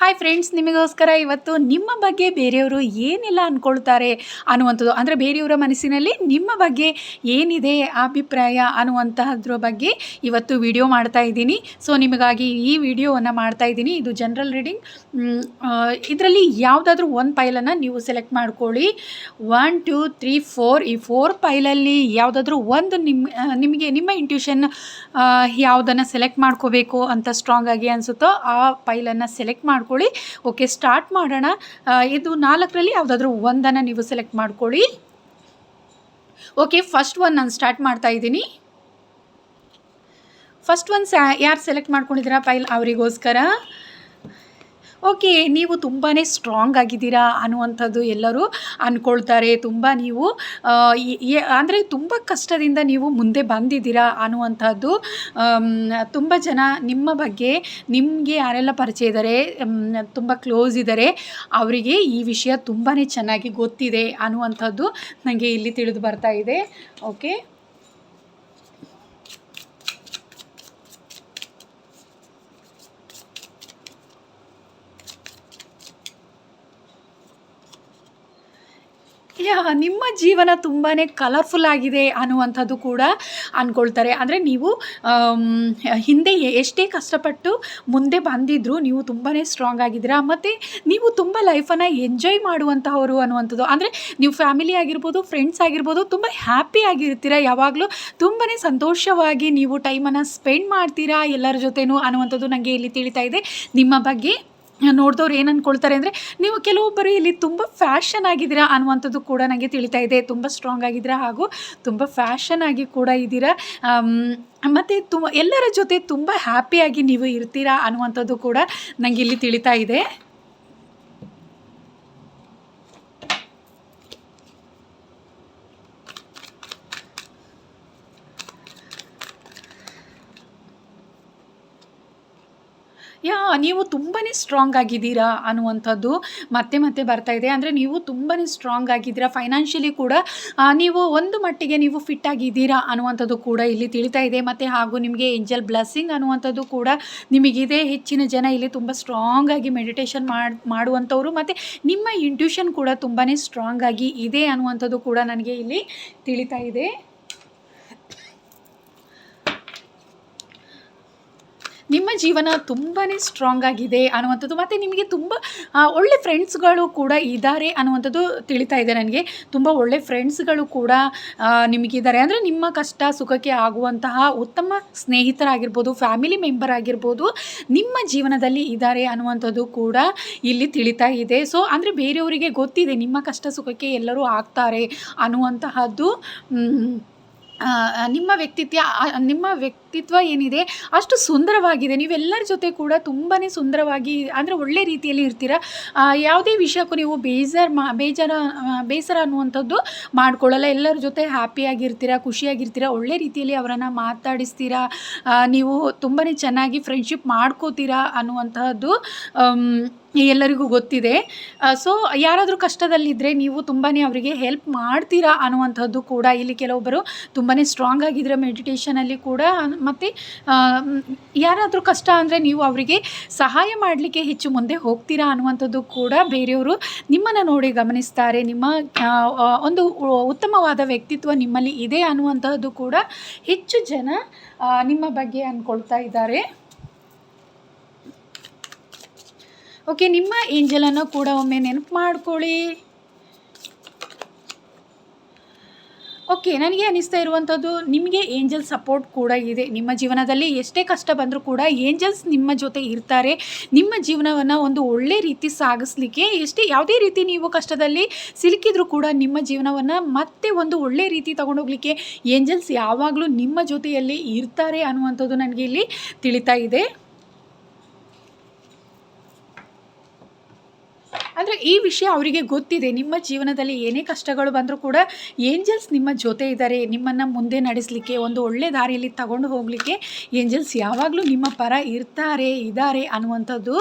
Hi friends, ನಿಮಗೋಸ್ಕರ ಇವತ್ತು ನಿಮ್ಮ ಬಗ್ಗೆ ಬೇರೆಯವರು ಏನೆಲ್ಲ ಅಂದ್ಕೊಳ್ತಾರೆ ಅನ್ನುವಂಥದ್ದು, ಅಂದರೆ ಬೇರೆಯವರ ಮನಸ್ಸಿನಲ್ಲಿ ನಿಮ್ಮ ಬಗ್ಗೆ ಏನಿದೆ ಅಭಿಪ್ರಾಯ ಅನ್ನುವಂತಹದ್ರ ಬಗ್ಗೆ ಇವತ್ತು ವಿಡಿಯೋ ಮಾಡ್ತಾ ಇದ್ದೀನಿ. ಸೊ ನಿಮಗಾಗಿ ಈ ವಿಡಿಯೋವನ್ನು ಮಾಡ್ತಾ ಇದ್ದೀನಿ. ಇದು ಜನರಲ್ ರೀಡಿಂಗ್. ಇದರಲ್ಲಿ ಯಾವುದಾದ್ರೂ ಒಂದು ಫೈಲನ್ನು ನೀವು ಸೆಲೆಕ್ಟ್ ಮಾಡ್ಕೊಳ್ಳಿ. 1 2 3 4 ಈ 4 ಫೈಲಲ್ಲಿ ಯಾವುದಾದ್ರೂ ಒಂದು ನಿಮಗೆ ನಿಮ್ಮ ಇಂಟ್ಯೂಷನ್ ಯಾವುದನ್ನು ಸೆಲೆಕ್ಟ್ ಮಾಡ್ಕೋಬೇಕು ಅಂತ ಸ್ಟ್ರಾಂಗ್ ಆಗಿ ಅನಿಸುತ್ತೋ ಆ ಫೈಲನ್ನು ಸೆಲೆಕ್ಟ್ ಮಾಡ್ಕೊಳ್ಳಿ. ಓಕೆ, ಸ್ಟಾರ್ಟ್ ಮಾಡೋಣ. ಇದು 4ರಲ್ಲಿ ಯಾವುದಾದ್ರೂ ಒಂದನ್ನು ನೀವು ಸೆಲೆಕ್ಟ್ ಮಾಡ್ಕೊಳ್ಳಿ. ಓಕೆ, ಫಸ್ಟ್ ಒನ್ ನಾನು ಸ್ಟಾರ್ಟ್ ಮಾಡ್ತಾ ಇದ್ದೀನಿ. ಫಸ್ಟ್ ಒನ್ ಯಾರು ಸೆಲೆಕ್ಟ್ ಮಾಡ್ಕೊಂಡಿದ್ದೀರಾ ಫೈಲ್ ಅವರಿಗೋಸ್ಕರ. ಓಕೆ, ನೀವು ತುಂಬಾ ಸ್ಟ್ರಾಂಗ್ ಆಗಿದ್ದೀರಾ ಅನ್ನುವಂಥದ್ದು ಎಲ್ಲರೂ ಅಂದ್ಕೊಳ್ತಾರೆ. ತುಂಬ ನೀವು ಅಂದರೆ ತುಂಬ ಕಷ್ಟದಿಂದ ನೀವು ಮುಂದೆ ಬಂದಿದ್ದೀರಾ ಅನ್ನುವಂಥದ್ದು. ತುಂಬ ಜನ ನಿಮ್ಮ ಬಗ್ಗೆ, ನಿಮಗೆ ಯಾರೆಲ್ಲ ಪರಿಚಯ ಇದ್ದಾರೆ, ತುಂಬ ಕ್ಲೋಸ್ ಇದ್ದಾರೆ, ಅವರಿಗೆ ಈ ವಿಷಯ ತುಂಬಾ ಚೆನ್ನಾಗಿ ಗೊತ್ತಿದೆ ಅನ್ನುವಂಥದ್ದು ನನಗೆ ಇಲ್ಲಿ ತಿಳಿದು ಬರ್ತಾ ಇದೆ. ಓಕೆ, ನಿಮ್ಮ ಜೀವನ ತುಂಬಾ ಕಲರ್ಫುಲ್ ಆಗಿದೆ ಅನ್ನುವಂಥದ್ದು ಕೂಡ ಅಂದ್ಕೊಳ್ತಾರೆ. ಅಂದರೆ ನೀವು ಹಿಂದೆ ಎಷ್ಟೇ ಕಷ್ಟಪಟ್ಟು ಮುಂದೆ ಬಂದಿದ್ದರೂ ನೀವು ತುಂಬಾ ಸ್ಟ್ರಾಂಗ್ ಆಗಿದ್ದೀರಾ, ಮತ್ತು ನೀವು ತುಂಬ ಲೈಫನ್ನು ಎಂಜಾಯ್ ಮಾಡುವಂತಹವರು ಅನ್ನುವಂಥದ್ದು. ಅಂದರೆ ನೀವು ಫ್ಯಾಮಿಲಿ ಆಗಿರ್ಬೋದು, ಫ್ರೆಂಡ್ಸ್ ಆಗಿರ್ಬೋದು, ತುಂಬ ಹ್ಯಾಪಿ ಆಗಿರ್ತೀರ. ಯಾವಾಗಲೂ ತುಂಬಾ ಸಂತೋಷವಾಗಿ ನೀವು ಟೈಮನ್ನು ಸ್ಪೆಂಡ್ ಮಾಡ್ತೀರಾ ಎಲ್ಲರ ಜೊತೆನೂ ಅನ್ನುವಂಥದ್ದು ನನಗೆ ಇಲ್ಲಿ ತಿಳಿತಾ ಇದೆ. ನಿಮ್ಮ ಬಗ್ಗೆ ನೋಡಿದವ್ರು ಏನು ಅಂದ್ಕೊಳ್ತಾರೆ ಅಂದರೆ, ನೀವು ಕೆಲವೊಬ್ಬರು ಇಲ್ಲಿ ತುಂಬ ಫ್ಯಾಷನ್ ಆಗಿದ್ದೀರಾ ಅನ್ನುವಂಥದ್ದು ಕೂಡ ನನಗೆ ತಿಳಿತಾ ಇದೆ. ತುಂಬ ಸ್ಟ್ರಾಂಗ್ ಆಗಿದ್ದೀರಾ ಹಾಗೂ ತುಂಬ ಫ್ಯಾಷನ್ ಆಗಿ ಕೂಡ ಇದ್ದೀರಾ, ಮತ್ತು ಎಲ್ಲರ ಜೊತೆ ತುಂಬ ಹ್ಯಾಪಿಯಾಗಿ ನೀವು ಇರ್ತೀರಾ ಅನ್ನುವಂಥದ್ದು ಕೂಡ ನನಗೆ ಇಲ್ಲಿ ತಿಳಿತಾ ಇದೆ. ನೀವು ತುಂಬಾ ಸ್ಟ್ರಾಂಗ್ ಆಗಿದ್ದೀರಾ ಅನ್ನುವಂಥದ್ದು ಮತ್ತೆ ಬರ್ತಾ ಇದೆ. ಅಂದರೆ ನೀವು ತುಂಬಾ ಸ್ಟ್ರಾಂಗ್ ಆಗಿದ್ದೀರಾ, ಫೈನಾನ್ಷಿಯಲಿ ಕೂಡ ನೀವು ಒಂದು ಮಟ್ಟಿಗೆ ನೀವು ಫಿಟ್ ಆಗಿದ್ದೀರಾ ಅನ್ನುವಂಥದ್ದು ಕೂಡ ಇಲ್ಲಿ ತಿಳಿತಾ ಇದೆ. ಮತ್ತು ಹಾಗೂ ನಿಮಗೆ ಏಂಜಲ್ ಬ್ಲೆಸ್ಸಿಂಗ್ ಅನ್ನುವಂಥದ್ದು ಕೂಡ ನಿಮಗಿದೆ. ಹೆಚ್ಚಿನ ಜನ ಇಲ್ಲಿ ತುಂಬ ಸ್ಟ್ರಾಂಗ್ ಆಗಿ ಮೆಡಿಟೇಷನ್ ಮಾಡುವಂಥವ್ರು, ಮತ್ತು ನಿಮ್ಮ ಇಂಟ್ಯೂಷನ್ ಕೂಡ ತುಂಬಾ ಸ್ಟ್ರಾಂಗ್ ಆಗಿ ಇದೆ ಅನ್ನುವಂಥದ್ದು ಕೂಡ ನನಗೆ ಇಲ್ಲಿ ತಿಳಿತಾ ಇದೆ. ನಿಮ್ಮ ಜೀವನ ತುಂಬಾ ಸ್ಟ್ರಾಂಗ್ ಆಗಿದೆ ಅನ್ನುವಂಥದ್ದು, ಮತ್ತು ನಿಮಗೆ ತುಂಬ ಒಳ್ಳೆ ಫ್ರೆಂಡ್ಸ್ಗಳು ಕೂಡ ಇದ್ದಾರೆ ಅನ್ನುವಂಥದ್ದು ತಿಳಿತಾ ಇದೆ ನನಗೆ. ತುಂಬ ಒಳ್ಳೆ ಫ್ರೆಂಡ್ಸ್ಗಳು ಕೂಡ ನಿಮಗಿದ್ದಾರೆ. ಅಂದರೆ ನಿಮ್ಮ ಕಷ್ಟ ಸುಖಕ್ಕೆ ಆಗುವಂತಹ ಉತ್ತಮ ಸ್ನೇಹಿತರಾಗಿರ್ಬೋದು, ಫ್ಯಾಮಿಲಿ ಮೆಂಬರ್ ಆಗಿರ್ಬೋದು, ನಿಮ್ಮ ಜೀವನದಲ್ಲಿ ಇದ್ದಾರೆ ಅನ್ನುವಂಥದ್ದು ಕೂಡ ಇಲ್ಲಿ ತಿಳಿತಾ ಇದೆ. ಸೊ ಅಂದರೆ ಬೇರೆಯವರಿಗೆ ಗೊತ್ತಿದೆ ನಿಮ್ಮ ಕಷ್ಟ ಸುಖಕ್ಕೆ ಎಲ್ಲರೂ ಆಗ್ತಾರೆ ಅನ್ನುವಂತಹದ್ದು. ನಿಮ್ಮ ವ್ಯಕ್ತಿತ್ವ ಏನಿದೆ ಅಷ್ಟು ಸುಂದರವಾಗಿದೆ. ನೀವೆಲ್ಲರ ಜೊತೆ ಕೂಡ ತುಂಬಾ ಸುಂದರವಾಗಿ, ಅಂದರೆ ಒಳ್ಳೆ ರೀತಿಯಲ್ಲಿ ಇರ್ತೀರ. ಯಾವುದೇ ವಿಷಯಕ್ಕೂ ನೀವು ಬೇಸರ ಅನ್ನುವಂಥದ್ದು ಮಾಡ್ಕೊಳ್ಳಲ್ಲ. ಎಲ್ಲರ ಜೊತೆ ಹ್ಯಾಪಿಯಾಗಿರ್ತೀರ, ಖುಷಿಯಾಗಿರ್ತೀರ, ಒಳ್ಳೆ ರೀತಿಯಲ್ಲಿ ಅವರನ್ನು ಮಾತಾಡಿಸ್ತೀರಾ, ನೀವು ತುಂಬಾ ಚೆನ್ನಾಗಿ ಫ್ರೆಂಡ್ಶಿಪ್ ಮಾಡ್ಕೋತೀರಾ ಅನ್ನುವಂತಹದ್ದು ಎಲ್ಲರಿಗೂ ಗೊತ್ತಿದೆ. ಸೊ ಯಾರಾದರೂ ಕಷ್ಟದಲ್ಲಿದ್ದರೆ ನೀವು ತುಂಬಾ ಅವರಿಗೆ ಹೆಲ್ಪ್ ಮಾಡ್ತೀರಾ ಅನ್ನುವಂಥದ್ದು ಕೂಡ ಇಲ್ಲಿ ಕೆಲವೊಬ್ಬರು ತುಂಬಾ ಸ್ಟ್ರಾಂಗ್ ಆಗಿದ್ರೆ ಮೆಡಿಟೇಷನಲ್ಲಿ ಕೂಡ. ಮತ್ತು ಯಾರಾದರೂ ಕಷ್ಟ ಅಂದರೆ ನೀವು ಅವರಿಗೆ ಸಹಾಯ ಮಾಡಲಿಕ್ಕೆ ಹೆಚ್ಚು ಮುಂದೆ ಹೋಗ್ತೀರಾ ಅನ್ನುವಂಥದ್ದು ಕೂಡ ಬೇರೆಯವರು ನಿಮ್ಮನ್ನು ನೋಡಿ ಗಮನಿಸ್ತಾರೆ. ನಿಮ್ಮ ಒಂದು ಉತ್ತಮವಾದ ವ್ಯಕ್ತಿತ್ವ ನಿಮ್ಮಲ್ಲಿ ಇದೆ ಅನ್ನುವಂಥದ್ದು ಕೂಡ ಹೆಚ್ಚು ಜನ ನಿಮ್ಮ ಬಗ್ಗೆ ಅಂದ್ಕೊಳ್ತಾ ಇದ್ದಾರೆ. ಓಕೆ, ನಿಮ್ಮ ಏಂಜಲನ್ನು ಕೂಡ ಒಮ್ಮೆ ನೆನಪು ಮಾಡ್ಕೊಳ್ಳಿ. ಓಕೆ, ನನಗೆ ಅನ್ನಿಸ್ತಾ ಇರುವಂಥದ್ದು ನಿಮಗೆ ಏಂಜಲ್ ಸಪೋರ್ಟ್ ಕೂಡ ಇದೆ. ನಿಮ್ಮ ಜೀವನದಲ್ಲಿ ಎಷ್ಟೇ ಕಷ್ಟ ಬಂದರೂ ಕೂಡ ಏಂಜಲ್ಸ್ ನಿಮ್ಮ ಜೊತೆ ಇರ್ತಾರೆ. ನಿಮ್ಮ ಜೀವನವನ್ನು ಒಂದು ಒಳ್ಳೆ ರೀತಿ ಸಾಗಿಸ್ಲಿಕ್ಕೆ, ಯಾವುದೇ ರೀತಿ ನೀವು ಕಷ್ಟದಲ್ಲಿ ಸಿಲುಕಿದ್ರೂ ಕೂಡ ನಿಮ್ಮ ಜೀವನವನ್ನು ಮತ್ತೆ ಒಂದು ಒಳ್ಳೆ ರೀತಿ ತಗೊಂಡೋಗ್ಲಿಕ್ಕೆ ಏಂಜಲ್ಸ್ ಯಾವಾಗಲೂ ನಿಮ್ಮ ಜೊತೆಯಲ್ಲಿ ಇರ್ತಾರೆ ಅನ್ನುವಂಥದ್ದು ನನಗೆ ಇಲ್ಲಿ ತಿಳಿತಾ ಇದೆ. ಅಂದರೆ ಈ ವಿಷಯ ಅವರಿಗೆ ಗೊತ್ತಿದೆ. ನಿಮ್ಮ ಜೀವನದಲ್ಲಿ ಏನೇ ಕಷ್ಟಗಳು ಬಂದರೂ ಕೂಡ ಏಂಜಲ್ಸ್ ನಿಮ್ಮ ಜೊತೆ ಇದ್ದಾರೆ. ನಿಮ್ಮನ್ನು ಮುಂದೆ ನಡೆಸಲಿಕ್ಕೆ, ಒಂದು ಒಳ್ಳೆ ದಾರಿಯಲ್ಲಿ ತಗೊಂಡು ಹೋಗಲಿಕ್ಕೆ ಏಂಜಲ್ಸ್ ಯಾವಾಗಲೂ ನಿಮ್ಮ ಪರ ಇದ್ದಾರೆ ಅನ್ನುವಂಥದ್ದು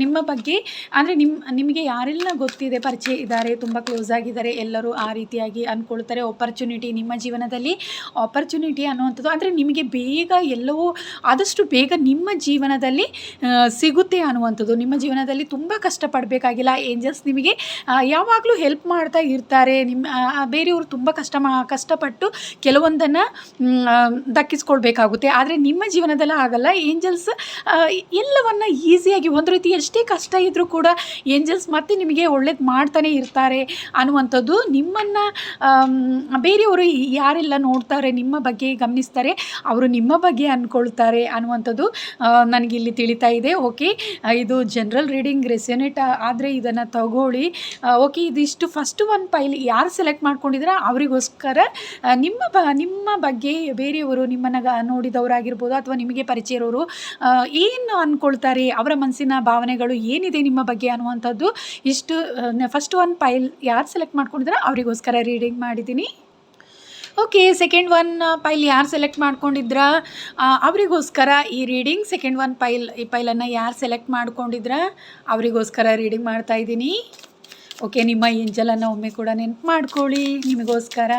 ನಿಮ್ಮ ಬಗ್ಗೆ ಅಂದರೆ ನಿಮಗೆ ಯಾರೆಲ್ಲ ಗೊತ್ತಿದೆ, ಪರಿಚಯ ಇದ್ದಾರೆ, ತುಂಬ ಕ್ಲೋಸ್ ಆಗಿದ್ದಾರೆ, ಎಲ್ಲರೂ ಆ ರೀತಿಯಾಗಿ ಅಂದ್ಕೊಳ್ತಾರೆ. ಆಪರ್ಚುನಿಟಿ ನಿಮ್ಮ ಜೀವನದಲ್ಲಿ ಆಪರ್ಚುನಿಟಿ ಅನ್ನುವಂಥದ್ದು ಅಂದರೆ ನಿಮಗೆ ಬೇಗ ಎಲ್ಲವೂ ಆದಷ್ಟು ಬೇಗ ನಿಮ್ಮ ಜೀವನದಲ್ಲಿ ಸಿಗುತ್ತೆ ಅನ್ನುವಂಥದ್ದು. ನಿಮ್ಮ ಜೀವನದಲ್ಲಿ ತುಂಬ ಕಷ್ಟಪಡಬೇಕಾಗಿಲ್ಲ. ಏಂಜಲ್ಸ್ ನಿಮಗೆ ಯಾವಾಗಲೂ ಹೆಲ್ಪ್ ಮಾಡ್ತಾ ಇರ್ತಾರೆ. ಬೇರೆಯವರು ತುಂಬ ಕಷ್ಟಪಟ್ಟು ಕೆಲವೊಂದನ್ನು ದಕ್ಕಿಸ್ಕೊಳ್ಬೇಕಾಗುತ್ತೆ. ಆದರೆ ನಿಮ್ಮ ಜೀವನದಲ್ಲಿ ಆಗಲ್ಲ. ಏಂಜಲ್ಸ್ ಎಲ್ಲವನ್ನ ಈಸಿಯಾಗಿ ಒಂದು ರೀತಿ ಎಷ್ಟೇ ಕಷ್ಟ ಇದ್ದರೂ ಕೂಡ ಏಂಜಲ್ಸ್ ಮತ್ತೆ ನಿಮಗೆ ಒಳ್ಳೇದು ಮಾಡ್ತಾನೆ ಇರ್ತಾರೆ ಅನ್ನುವಂಥದ್ದು. ನಿಮ್ಮನ್ನು ಬೇರೆಯವರು ಯಾರೆಲ್ಲ ನೋಡ್ತಾರೆ, ನಿಮ್ಮ ಬಗ್ಗೆ ಗಮನಿಸ್ತಾರೆ, ಅವರು ನಿಮ್ಮ ಬಗ್ಗೆ ಅಂದ್ಕೊಳ್ತಾರೆ ಅನ್ನುವಂಥದ್ದು ನನಗಿಲ್ಲಿ ತಿಳಿತಾ ಇದೆ. ಓಕೆ, ಇದು ಜನರಲ್ ರೀಡಿಂಗ್ ರೆಸೊನೇಟ್ ಆದರೆ ಇದನ್ನು ತಗೊಳ್ಳಿ. ಓಕೆ, ಇದಿಷ್ಟು ಫಸ್ಟ್ ಒಂದು ಪೈಲ್ ಯಾರು ಸೆಲೆಕ್ಟ್ ಮಾಡ್ಕೊಂಡಿದ್ರೆ ಅವರಿಗೋಸ್ಕರ ನಿಮ್ಮ ಬಗ್ಗೆ ಬೇರೆಯವರು ನಿಮ್ಮನ್ನು ನೋಡಿದವರಾಗಿರ್ಬೋದು ಅಥವಾ ನಿಮಗೆ ಪರಿಚಯ ಇರೋರು ಏನು ಅಂದ್ಕೊಳ್ತಾರೆ, ಅವರ ಮನಸ್ಸಿನ ಭಾವನೆಗಳು ಏನಿದೆ ನಿಮ್ಮ ಬಗ್ಗೆ ಅನ್ನುವಂಥದ್ದು ಇಷ್ಟು ಫಸ್ಟ್ ಒಂದು ಪೈಲ್ ಯಾರು ಸೆಲೆಕ್ಟ್ ಮಾಡ್ಕೊಂಡಿದ್ರೆ ಅವರಿಗೋಸ್ಕರ ರೀಡಿಂಗ್ ಮಾಡಿದ್ದೀನಿ. ಓಕೆ, ಸೆಕೆಂಡ್ ಒನ್ ಪೈಲ್ ಯಾರು ಸೆಲೆಕ್ಟ್ ಮಾಡ್ಕೊಂಡಿದ್ರ ಅವರಿಗೋಸ್ಕರ ಈ ರೀಡಿಂಗ್. ಸೆಕೆಂಡ್ ಒನ್ ಈ ಪೈಲನ್ನು ಯಾರು ಸೆಲೆಕ್ಟ್ ಮಾಡ್ಕೊಂಡಿದ್ರ ಅವರಿಗೋಸ್ಕರ ರೀಡಿಂಗ್ ಮಾಡ್ತಾಯಿದ್ದೀನಿ. ಓಕೆ, ನಿಮ್ಮ ಏಂಜಲನ್ನು ಒಮ್ಮೆ ಕೂಡ ನೆನಪು ಮಾಡ್ಕೊಳ್ಳಿ. ನಿಮಗೋಸ್ಕರ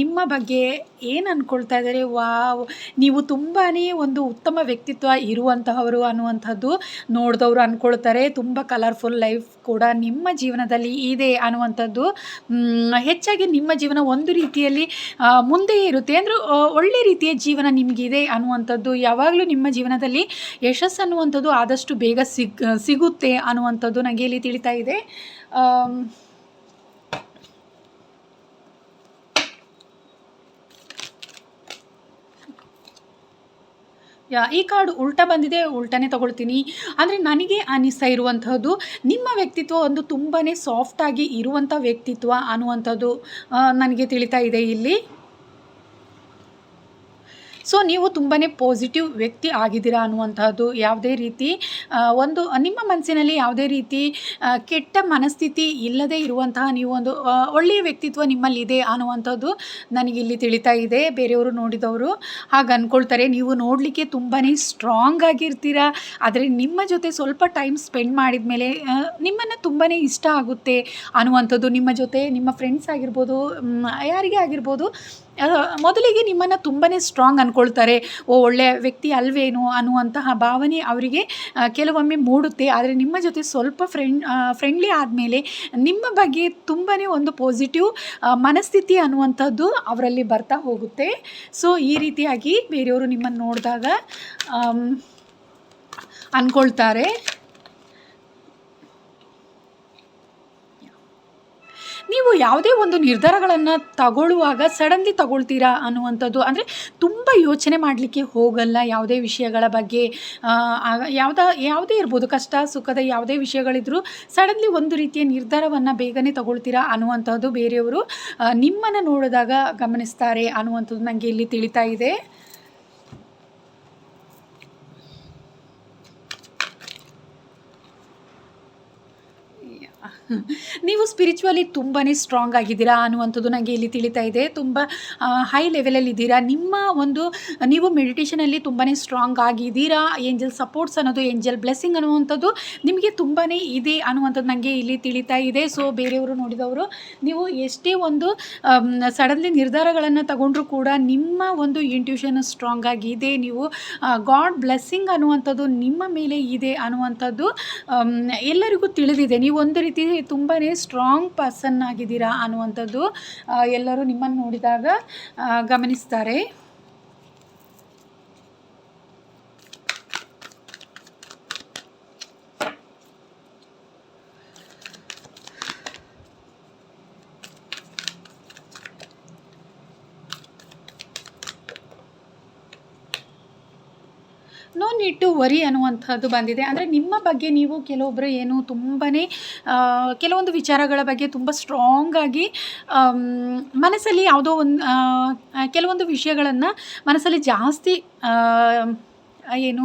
ನಿಮ್ಮ ಬಗ್ಗೆ ಏನು ಅಂದ್ಕೊಳ್ತಾ ಇದ್ದಾರೆ, ವಾವ್, ನೀವು ತುಂಬಾ ಒಂದು ಉತ್ತಮ ವ್ಯಕ್ತಿತ್ವ ಇರುವಂತಹವರು ಅನ್ನುವಂಥದ್ದು ನೋಡಿದವರು ಅಂದ್ಕೊಳ್ತಾರೆ. ತುಂಬ ಕಲರ್ಫುಲ್ ಲೈಫ್ ಕೂಡ ನಿಮ್ಮ ಜೀವನದಲ್ಲಿ ಇದೆ ಅನ್ನುವಂಥದ್ದು. ಹೆಚ್ಚಾಗಿ ನಿಮ್ಮ ಜೀವನ ಒಂದು ರೀತಿಯಲ್ಲಿ ಮುಂದೆ ಇರುತ್ತೆ, ಅಂದರೆ ಒಳ್ಳೆ ರೀತಿಯ ಜೀವನ ನಿಮಗಿದೆ ಅನ್ನುವಂಥದ್ದು. ಯಾವಾಗಲೂ ನಿಮ್ಮ ಜೀವನದಲ್ಲಿ ಯಶಸ್ಸು ಅನ್ನುವಂಥದ್ದು ಆದಷ್ಟು ಬೇಗ ಸಿಗುತ್ತೆ ಅನ್ನುವಂಥದ್ದು ನನಗೆ ಇಲ್ಲಿ ತಿಳಿತಾ ಇದೆ. ಈ ಕಾರ್ಡ್ ಉಲ್ಟಾ ಬಂದಿದೆ, ಉಲ್ಟಾನೇ ತಗೊಳ್ತೀನಿ. ಅಂದರೆ ನನಗೆ ಅನ್ನಿಸ್ತಾ ಇರುವಂಥದ್ದು ನಿಮ್ಮ ವ್ಯಕ್ತಿತ್ವ ಒಂದು ತುಂಬಾ ಸಾಫ್ಟಾಗಿ ಇರುವಂಥ ವ್ಯಕ್ತಿತ್ವ ಅನ್ನುವಂಥದ್ದು ನನಗೆ ತಿಳಿತಾ ಇದೆ ಇಲ್ಲಿ. ಸೊ ನೀವು ತುಂಬಾ ಪಾಸಿಟಿವ್ ವ್ಯಕ್ತಿ ಆಗಿದ್ದೀರಾ ಅನ್ನುವಂಥದ್ದು. ಯಾವುದೇ ರೀತಿ ಒಂದು ನಿಮ್ಮ ಮನಸ್ಸಿನಲ್ಲಿ ಯಾವುದೇ ರೀತಿ ಕೆಟ್ಟ ಮನಸ್ಥಿತಿ ಇಲ್ಲದೇ ಇರುವಂತಹ ನೀವು ಒಂದು ಒಳ್ಳೆಯ ವ್ಯಕ್ತಿತ್ವ ನಿಮ್ಮಲ್ಲಿದೆ ಅನ್ನುವಂಥದ್ದು ನನಗಿಲ್ಲಿ ತಿಳಿತಾ ಇದೆ. ಬೇರೆಯವರು ನೋಡಿದವರು ಹಾಗೆ ಅಂದ್ಕೊಳ್ತಾರೆ. ನೀವು ನೋಡಲಿಕ್ಕೆ ತುಂಬಾ ಸ್ಟ್ರಾಂಗ್ ಆಗಿರ್ತೀರಾ, ಆದರೆ ನಿಮ್ಮ ಜೊತೆ ಸ್ವಲ್ಪ ಟೈಮ್ ಸ್ಪೆಂಡ್ ಮಾಡಿದ ಮೇಲೆ ನಿಮ್ಮನ್ನು ತುಂಬಾ ಇಷ್ಟ ಆಗುತ್ತೆ ಅನ್ನುವಂಥದ್ದು. ನಿಮ್ಮ ಜೊತೆ ನಿಮ್ಮ ಫ್ರೆಂಡ್ಸ್ ಆಗಿರ್ಬೋದು, ಯಾರಿಗೇ ಆಗಿರ್ಬೋದು, ಮೊದಲಿಗೆ ನಿಮ್ಮನ್ನು ತುಂಬಾ ಸ್ಟ್ರಾಂಗ್ ಅಂದ್ಕೊಳ್ತಾರೆ. ಒಳ್ಳೆಯ ವ್ಯಕ್ತಿ ಅಲ್ವೇನೋ ಅನ್ನುವಂತಹ ಭಾವನೆ ಅವರಿಗೆ ಕೆಲವೊಮ್ಮೆ ಮೂಡುತ್ತೆ. ಆದರೆ ನಿಮ್ಮ ಜೊತೆ ಸ್ವಲ್ಪ ಫ್ರೆಂಡ್ಲಿ ಆದಮೇಲೆ ನಿಮ್ಮ ಬಗ್ಗೆ ತುಂಬಾ ಒಂದು ಪಾಸಿಟಿವ್ ಮನಸ್ಥಿತಿ ಅನ್ನುವಂಥದ್ದು ಅವರಲ್ಲಿ ಬರ್ತಾ ಹೋಗುತ್ತೆ. ಸೊ ಈ ರೀತಿಯಾಗಿ ಬೇರೆಯವರು ನಿಮ್ಮನ್ನು ನೋಡಿದಾಗ ಅಂದ್ಕೊಳ್ತಾರೆ. ನೀವು ಯಾವುದೇ ಒಂದು ನಿರ್ಧಾರಗಳನ್ನು ತಗೊಳ್ಳುವಾಗ ಸಡನ್ಲಿ ತಗೊಳ್ತೀರಾ ಅನ್ನುವಂಥದ್ದು. ಅಂದರೆ ತುಂಬ ಯೋಚನೆ ಮಾಡಲಿಕ್ಕೆ ಹೋಗಲ್ಲ ಯಾವುದೇ ವಿಷಯಗಳ ಬಗ್ಗೆ. ಯಾವುದೇ ಇರ್ಬೋದು, ಕಷ್ಟ ಸುಖದ ಯಾವುದೇ ವಿಷಯಗಳಿದ್ರೂ ಸಡನ್ಲಿ ಒಂದು ರೀತಿಯ ನಿರ್ಧಾರವನ್ನು ಬೇಗನೆ ತಗೊಳ್ತೀರಾ ಅನ್ನುವಂಥದ್ದು ಬೇರೆಯವರು ನಿಮ್ಮನ್ನು ನೋಡಿದಾಗ ಗಮನಿಸ್ತಾರೆ ಅನ್ನುವಂಥದ್ದು ನನಗೆ ಇಲ್ಲಿ ತಿಳಿತಾ ಇದೆ. ನೀವು ಸ್ಪಿರಿಚುವಲಿ ತುಂಬಾ ಸ್ಟ್ರಾಂಗ್ ಆಗಿದ್ದೀರಾ ಅನ್ನುವಂಥದ್ದು ನನಗೆ ಇಲ್ಲಿ ತಿಳಿತಾ ಇದೆ. ತುಂಬ ಹೈ ಲೆವೆಲಲ್ಲಿ ಇದ್ದೀರಾ. ನೀವು ಮೆಡಿಟೇಷನಲ್ಲಿ ತುಂಬಾ ಸ್ಟ್ರಾಂಗ್ ಆಗಿದ್ದೀರಾ. ಏಂಜಲ್ ಸಪೋರ್ಟ್ಸ್ ಅನ್ನೋದು, ಏಂಜಲ್ ಬ್ಲೆಸ್ಸಿಂಗ್ ಅನ್ನುವಂಥದ್ದು ನಿಮಗೆ ತುಂಬಾ ಇದೆ ಅನ್ನುವಂಥದ್ದು ನನಗೆ ಇಲ್ಲಿ ತಿಳಿತಾ ಇದೆ. ಸೊ ಬೇರೆಯವರು ನೋಡಿದವರು ನೀವು ಎಷ್ಟೇ ಒಂದು ಸಡನ್ಲಿ ನಿರ್ಧಾರಗಳನ್ನು ತಗೊಂಡ್ರೂ ಕೂಡ ನಿಮ್ಮ ಒಂದು ಇಂಟ್ಯೂಷನ್ ಸ್ಟ್ರಾಂಗ್ ಆಗಿದೆ. ನೀವು ಗಾಡ್ ಬ್ಲೆಸ್ಸಿಂಗ್ ಅನ್ನುವಂಥದ್ದು ನಿಮ್ಮ ಮೇಲೆ ಇದೆ ಅನ್ನುವಂಥದ್ದು ಎಲ್ಲರಿಗೂ ತಿಳಿದಿದೆ. ನೀವು ಒಂದು ರೀತಿ ತುಂಬಾ ಸ್ಟ್ರಾಂಗ್ ಪರ್ಸನ್ ಆಗಿದ್ದೀರಾ ಅನ್ನುವಂಥದ್ದು ಎಲ್ಲರೂ ನಿಮ್ಮನ್ನು ನೋಡಿದಾಗ ಗಮನಿಸ್ತಾರೆ. ನೋ ನೀಡ್ ಟು ವರಿ ಅನ್ನುವಂಥದ್ದು ಬಂದಿದೆ. ಅಂದರೆ ನಿಮ್ಮ ಬಗ್ಗೆ ನೀವು ಕೆಲವೊಬ್ಬರು ಏನು ತುಂಬಾ ಕೆಲವೊಂದು ವಿಚಾರಗಳ ಬಗ್ಗೆ ತುಂಬ ಸ್ಟ್ರಾಂಗಾಗಿ ಮನಸ್ಸಲ್ಲಿ ಯಾವುದೋ ಒಂದು ಕೆಲವೊಂದು ವಿಷಯಗಳನ್ನು ಮನಸ್ಸಲ್ಲಿ ಜಾಸ್ತಿ ಏನು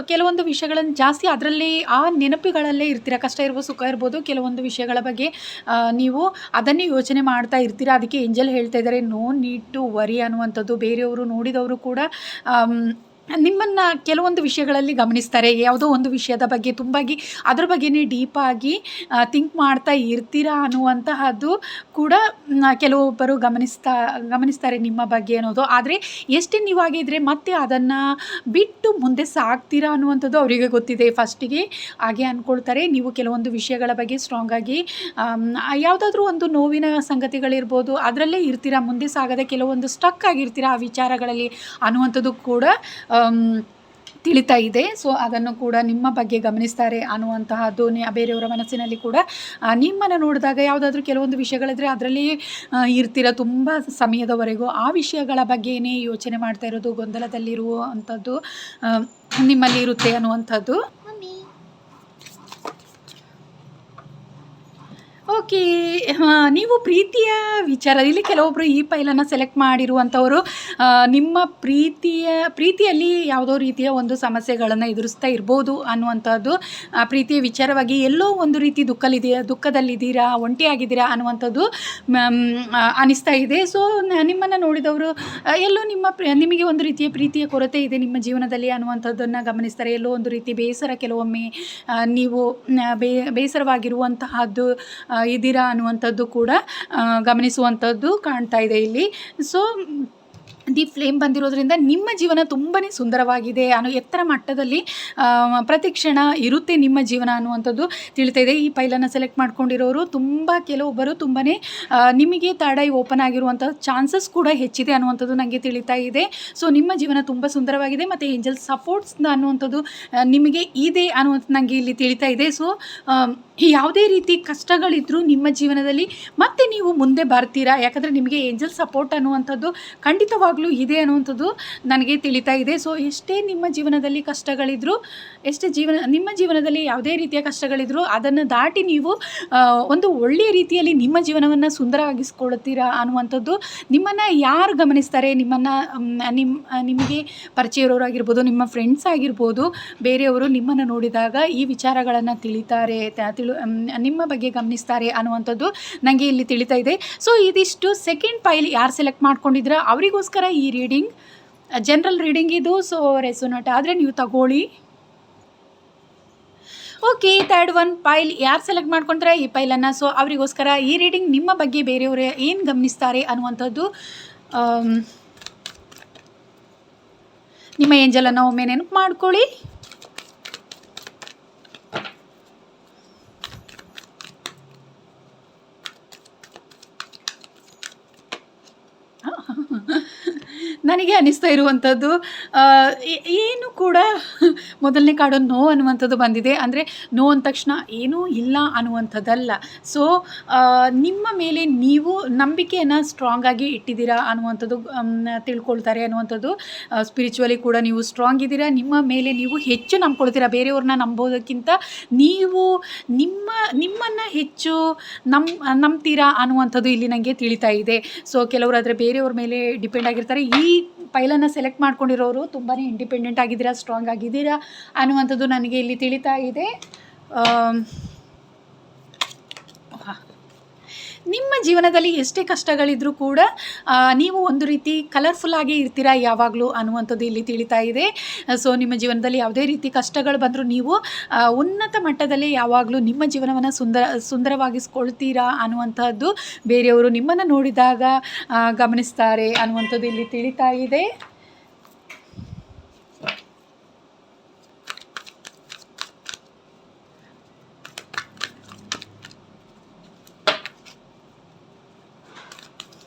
ಕೆಲವೊಂದು ವಿಷಯಗಳನ್ನು ಜಾಸ್ತಿ ಅದರಲ್ಲಿ ಆ ನೆನಪುಗಳಲ್ಲೇ ಇರ್ತೀರ. ಕಷ್ಟ ಇರ್ಬೋದು, ಸುಖ ಇರ್ಬೋದು, ಕೆಲವೊಂದು ವಿಷಯಗಳ ಬಗ್ಗೆ ನೀವು ಅದನ್ನೇ ಯೋಚನೆ ಮಾಡ್ತಾ ಇರ್ತೀರ. ಅದಕ್ಕೆ ಏಂಜಲ್ ಹೇಳ್ತಾ ಇದ್ದಾರೆ ನೋ ನೀಡ್ ಟು ವರಿ ಅನ್ನುವಂಥದ್ದು. ಬೇರೆಯವರು ನೋಡಿದವರು ಕೂಡ ನಿಮ್ಮನ್ನು ಕೆಲವೊಂದು ವಿಷಯಗಳಲ್ಲಿ ಗಮನಿಸ್ತಾರೆ. ಯಾವುದೋ ಒಂದು ವಿಷಯದ ಬಗ್ಗೆ ತುಂಬಾಗಿ ಅದ್ರ ಬಗ್ಗೆನೇ ಡೀಪಾಗಿ ಥಿಂಕ್ ಮಾಡ್ತಾ ಇರ್ತೀರಾ ಅನ್ನುವಂತಹದ್ದು ಕೂಡ ಕೆಲವೊಬ್ಬರು ಗಮನಿಸ್ತಾರೆ ನಿಮ್ಮ ಬಗ್ಗೆ ಅನ್ನೋದು. ಆದರೆ ಎಷ್ಟೇ ನೀವಾಗಿದ್ದರೆ ಮತ್ತೆ ಅದನ್ನು ಬಿಟ್ಟು ಮುಂದೆ ಸಾಗ್ತೀರಾ ಅನ್ನುವಂಥದ್ದು ಅವರಿಗೆ ಗೊತ್ತಿದೆ. ಫಸ್ಟಿಗೆ ಹಾಗೆ ಅಂದ್ಕೊಳ್ತಾರೆ. ನೀವು ಕೆಲವೊಂದು ವಿಷಯಗಳ ಬಗ್ಗೆ ಸ್ಟ್ರಾಂಗಾಗಿ ಯಾವುದಾದ್ರೂ ಒಂದು ನೋವಿನ ಸಂಗತಿಗಳಿರ್ಬೋದು, ಅದರಲ್ಲೇ ಇರ್ತೀರಾ, ಮುಂದೆ ಸಾಗದೆ ಕೆಲವೊಂದು ಸ್ಟಕ್ ಆಗಿರ್ತೀರಾ ಆ ವಿಚಾರಗಳಲ್ಲಿ ಅನ್ನುವಂಥದ್ದು ಕೂಡ ತಿಳಿತಾ ಇದೆ. ಸೊ ಅದನ್ನು ಕೂಡ ನಿಮ್ಮ ಬಗ್ಗೆ ಗಮನಿಸ್ತಾರೆ ಅನ್ನುವಂತಹದ್ದು ಬೇರೆಯವರ ಮನಸ್ಸಿನಲ್ಲಿ ಕೂಡ ನಿಮ್ಮನ್ನು ನೋಡಿದಾಗ ಯಾವುದಾದ್ರೂ ಕೆಲವೊಂದು ವಿಷಯಗಳಿದ್ರೆ ಅದರಲ್ಲಿ ಇರ್ತೀರ ತುಂಬ ಸಮಯದವರೆಗೂ. ಆ ವಿಷಯಗಳ ಬಗ್ಗೆನೇ ಯೋಚನೆ ಮಾಡ್ತಾ ಇರೋದು, ಗೊಂದಲದಲ್ಲಿರುವಂಥದ್ದು ನಿಮ್ಮಲ್ಲಿ ಇರುತ್ತೆ ಅನ್ನುವಂಥದ್ದು. ಓಕೆ. ನೀವು ಪ್ರೀತಿಯ ವಿಚಾರ ಇಲ್ಲಿ ಕೆಲವೊಬ್ಬರು ಈ ಫೈಲನ್ನು ಸೆಲೆಕ್ಟ್ ಮಾಡಿರುವಂಥವರು ನಿಮ್ಮ ಪ್ರೀತಿಯಲ್ಲಿ ಯಾವುದೋ ರೀತಿಯ ಒಂದು ಸಮಸ್ಯೆಗಳನ್ನು ಎದುರಿಸ್ತಾ ಇರ್ಬೋದು ಅನ್ನುವಂಥದ್ದು. ಪ್ರೀತಿಯ ವಿಚಾರವಾಗಿ ಎಲ್ಲೋ ಒಂದು ರೀತಿ ದುಃಖದಲ್ಲಿದ್ದೀರಾ, ಒಂಟಿಯಾಗಿದ್ದೀರಾ ಅನ್ನುವಂಥದ್ದು ಅನಿಸ್ತಾ ಇದೆ. ಸೊ ನಿಮ್ಮನ್ನು ನೋಡಿದವರು ಎಲ್ಲೋ ನಿಮಗೆ ಒಂದು ರೀತಿಯ ಪ್ರೀತಿಯ ಕೊರತೆ ಇದೆ ನಿಮ್ಮ ಜೀವನದಲ್ಲಿ ಅನ್ನುವಂಥದ್ದನ್ನು ಗಮನಿಸ್ತಾರೆ. ಎಲ್ಲೋ ಒಂದು ರೀತಿ ಬೇಸರ, ಕೆಲವೊಮ್ಮೆ ನೀವು ಬೇಸರವಾಗಿರುವಂತಹದ್ದು ಇದ್ದೀರಾ ಅನ್ನುವಂಥದ್ದು ಕೂಡ ಗಮನಿಸುವಂಥದ್ದು ಕಾಣ್ತಾ ಇದೆ ಇಲ್ಲಿ. ಸೊ ದಿ ಫ್ಲೇಮ್ ಬಂದಿರೋದ್ರಿಂದ ನಿಮ್ಮ ಜೀವನ ತುಂಬಾ ಸುಂದರವಾಗಿದೆ ಅನ್ನೋ ಎತ್ತರ ಮಟ್ಟದಲ್ಲಿ ಪ್ರತಿಕ್ಷಣ ಇರುತ್ತೆ ನಿಮ್ಮ ಜೀವನ ಅನ್ನುವಂಥದ್ದು ತಿಳಿತಾ ಇದೆ. ಈ ಫೈಲನ್ನು ಸೆಲೆಕ್ಟ್ ಮಾಡ್ಕೊಂಡಿರೋರು ಕೆಲವೊಬ್ಬರು ತುಂಬಾ ನಿಮಗೆ ಥರ್ಡ್ ಐ ಓಪನ್ ಆಗಿರುವಂಥ ಚಾನ್ಸಸ್ ಕೂಡ ಹೆಚ್ಚಿದೆ ಅನ್ನುವಂಥದ್ದು ನನಗೆ ತಿಳಿತಾ ಇದೆ. ಸೊ ನಿಮ್ಮ ಜೀವನ ತುಂಬ ಸುಂದರವಾಗಿದೆ ಮತ್ತು ಏಂಜಲ್ ಸಪೋರ್ಟ್ಸ್ ಅನ್ನುವಂಥದ್ದು ನಿಮಗೆ ಇದೆ ಅನ್ನುವಂಥದ್ದು ನನಗೆ ಇಲ್ಲಿ ತಿಳಿತಾ ಇದೆ. ಸೊ ಯಾವುದೇ ರೀತಿ ಕಷ್ಟಗಳಿದ್ರೂ ನಿಮ್ಮ ಜೀವನದಲ್ಲಿ ಮತ್ತೆ ನೀವು ಮುಂದೆ ಬರ್ತೀರಾ, ಯಾಕಂದರೆ ನಿಮಗೆ ಏಂಜಲ್ ಸಪೋರ್ಟ್ ಅನ್ನುವಂಥದ್ದು ಖಂಡಿತವಾಗ್ಲೂ ಇದೆ ಅನ್ನುವಂಥದ್ದು ನನಗೆ ತಿಳಿತಾ ಇದೆ. ಸೊ ಎಷ್ಟೇ ನಿಮ್ಮ ಜೀವನದಲ್ಲಿ ಕಷ್ಟಗಳಿದ್ರೂ, ನಿಮ್ಮ ಜೀವನದಲ್ಲಿ ಯಾವುದೇ ರೀತಿಯ ಕಷ್ಟಗಳಿದ್ರೂ ಅದನ್ನು ದಾಟಿ ನೀವು ಒಂದು ಒಳ್ಳೆಯ ರೀತಿಯಲ್ಲಿ ನಿಮ್ಮ ಜೀವನವನ್ನು ಸುಂದರವಾಗಿಸ್ಕೊಳ್ತೀರಾ ಅನ್ನುವಂಥದ್ದು. ನಿಮ್ಮನ್ನು ಯಾರು ಗಮನಿಸ್ತಾರೆ, ನಿಮಗೆ ಪರಿಚಯ ಇರೋರಾಗಿರ್ಬೋದು, ನಿಮ್ಮ ಫ್ರೆಂಡ್ಸ್ ಆಗಿರ್ಬೋದು, ಬೇರೆಯವರು ನಿಮ್ಮನ್ನು ನೋಡಿದಾಗ ಈ ವಿಚಾರಗಳನ್ನು ತಿಳಿತಾರೆ, ನಿಮ್ಮ ಬಗ್ಗೆ ಗಮನಿಸ್ತಾರೆ ಅನ್ನುವಂಥದ್ದು ನನಗೆ ಇಲ್ಲಿ ತಿಳಿತಾ ಇದೆ. ಸೊ ಇದಿಷ್ಟು ಸೆಕೆಂಡ್ ಫೈಲ್ ಯಾರು ಸೆಲೆಕ್ಟ್ ಮಾಡ್ಕೊಂಡಿದ್ದೀರಾ ಅವರಿಗೋಸ್ಕರ ಈ ರೀಡಿಂಗ್, ಜನರಲ್ ರೀಡಿಂಗ್ ಇದು. ಸೊ ರೆಸೊನೇಟ್ ಆದರೆ ನೀವು ತಗೊಳ್ಳಿ. ಓಕೆ, ಥರ್ಡ್ ಒನ್ ಫೈಲ್ ಯಾರು ಸೆಲೆಕ್ಟ್ ಮಾಡ್ಕೊಳ್ತಾರೆ ಈ ಫೈಲನ್ನು, ಸೊ ಅವರಿಗೋಸ್ಕರ ಈ ರೀಡಿಂಗ್ ನಿಮ್ಮ ಬಗ್ಗೆ ಬೇರೆಯವರು ಏನು ಗಮನಿಸ್ತಾರೆ ಅನ್ನುವಂಥದ್ದು. ನಿಮ್ಮ ಏಂಜಲನ್ನು ಒಮ್ಮೆ ನೆನಪು ಮಾಡ್ಕೊಳ್ಳಿ. ನನಗೆ ಅನಿಸ್ತಾ ಇರುವಂಥದ್ದು ಏನು ಕೂಡ ಮೊದಲನೇ ಕಾರ್ಡು ನೋ ಅನ್ನುವಂಥದ್ದು ಬಂದಿದೆ. ಅಂದರೆ ನೋ ಅಂದ ತಕ್ಷಣ ಏನೂ ಇಲ್ಲ ಅನ್ನುವಂಥದ್ದಲ್ಲ. ಸೊ ನಿಮ್ಮ ಮೇಲೆ ನೀವು ನಂಬಿಕೆಯನ್ನು ಸ್ಟ್ರಾಂಗ್ ಆಗಿ ಇಟ್ಟಿದ್ದೀರಾ ಅನ್ನುವಂಥದ್ದು ತಿಳ್ಕೊಳ್ತಾರೆ ಅನ್ನುವಂಥದ್ದು. ಸ್ಪಿರಿಚುವಲಿ ಕೂಡ ನೀವು ಸ್ಟ್ರಾಂಗ್ ಇದ್ದೀರಾ, ನಿಮ್ಮ ಮೇಲೆ ನೀವು ಹೆಚ್ಚು ನಂಬ್ಕೊಳ್ತೀರಾ. ಬೇರೆಯವ್ರನ್ನ ನಂಬೋದಕ್ಕಿಂತ ನೀವು ನಿಮ್ಮನ್ನು ಹೆಚ್ಚು ನಂಬ್ತೀರಾ ಅನ್ನುವಂಥದ್ದು ಇಲ್ಲಿ ನನಗೆ ತಿಳಿತಾ ಇದೆ. ಸೊ ಕೆಲವರಾದರೆ ಬೇರೆಯವ್ರ ಮೇಲೆ ಡಿಪೆಂಡ್ ಆಗಿರ್ತಾರೆ. ಈ ಫೈಲನ್ನು ಸೆಲೆಕ್ಟ್ ಮಾಡ್ಕೊಂಡಿರೋರು ತುಂಬಾ ಇಂಡಿಪೆಂಡೆಂಟ್ ಆಗಿದ್ದೀರಾ, ಸ್ಟ್ರಾಂಗ್ ಆಗಿದ್ದೀರಾ ಅನ್ನುವಂಥದ್ದು ನನಗೆ ಇಲ್ಲಿ ತಿಳಿತಾ ಇದೆ. ನಿಮ್ಮ ಜೀವನದಲ್ಲಿ ಎಷ್ಟೇ ಕಷ್ಟಗಳಿದ್ರೂ ಕೂಡ ನೀವು ಒಂದು ರೀತಿ ಕಲರ್ಫುಲ್ಲಾಗಿ ಇರ್ತೀರಾ ಯಾವಾಗಲೂ ಅನ್ನುವಂಥದ್ದು ಇಲ್ಲಿ ತಿಳಿತಾ ಇದೆ. ಸೊ ನಿಮ್ಮ ಜೀವನದಲ್ಲಿ ಯಾವುದೇ ರೀತಿ ಕಷ್ಟಗಳು ಬಂದರೂ ನೀವು ಉನ್ನತ ಮಟ್ಟದಲ್ಲಿ ಯಾವಾಗಲೂ ನಿಮ್ಮ ಜೀವನವನ್ನು ಸುಂದರವಾಗಿಸ್ಕೊಳ್ತೀರಾ ಅನ್ನುವಂಥದ್ದು ಬೇರೆಯವರು ನಿಮ್ಮನ್ನು ನೋಡಿದಾಗ ಗಮನಿಸ್ತಾರೆ ಅನ್ನುವಂಥದ್ದು ಇಲ್ಲಿ ತಿಳಿತಾ ಇದೆ.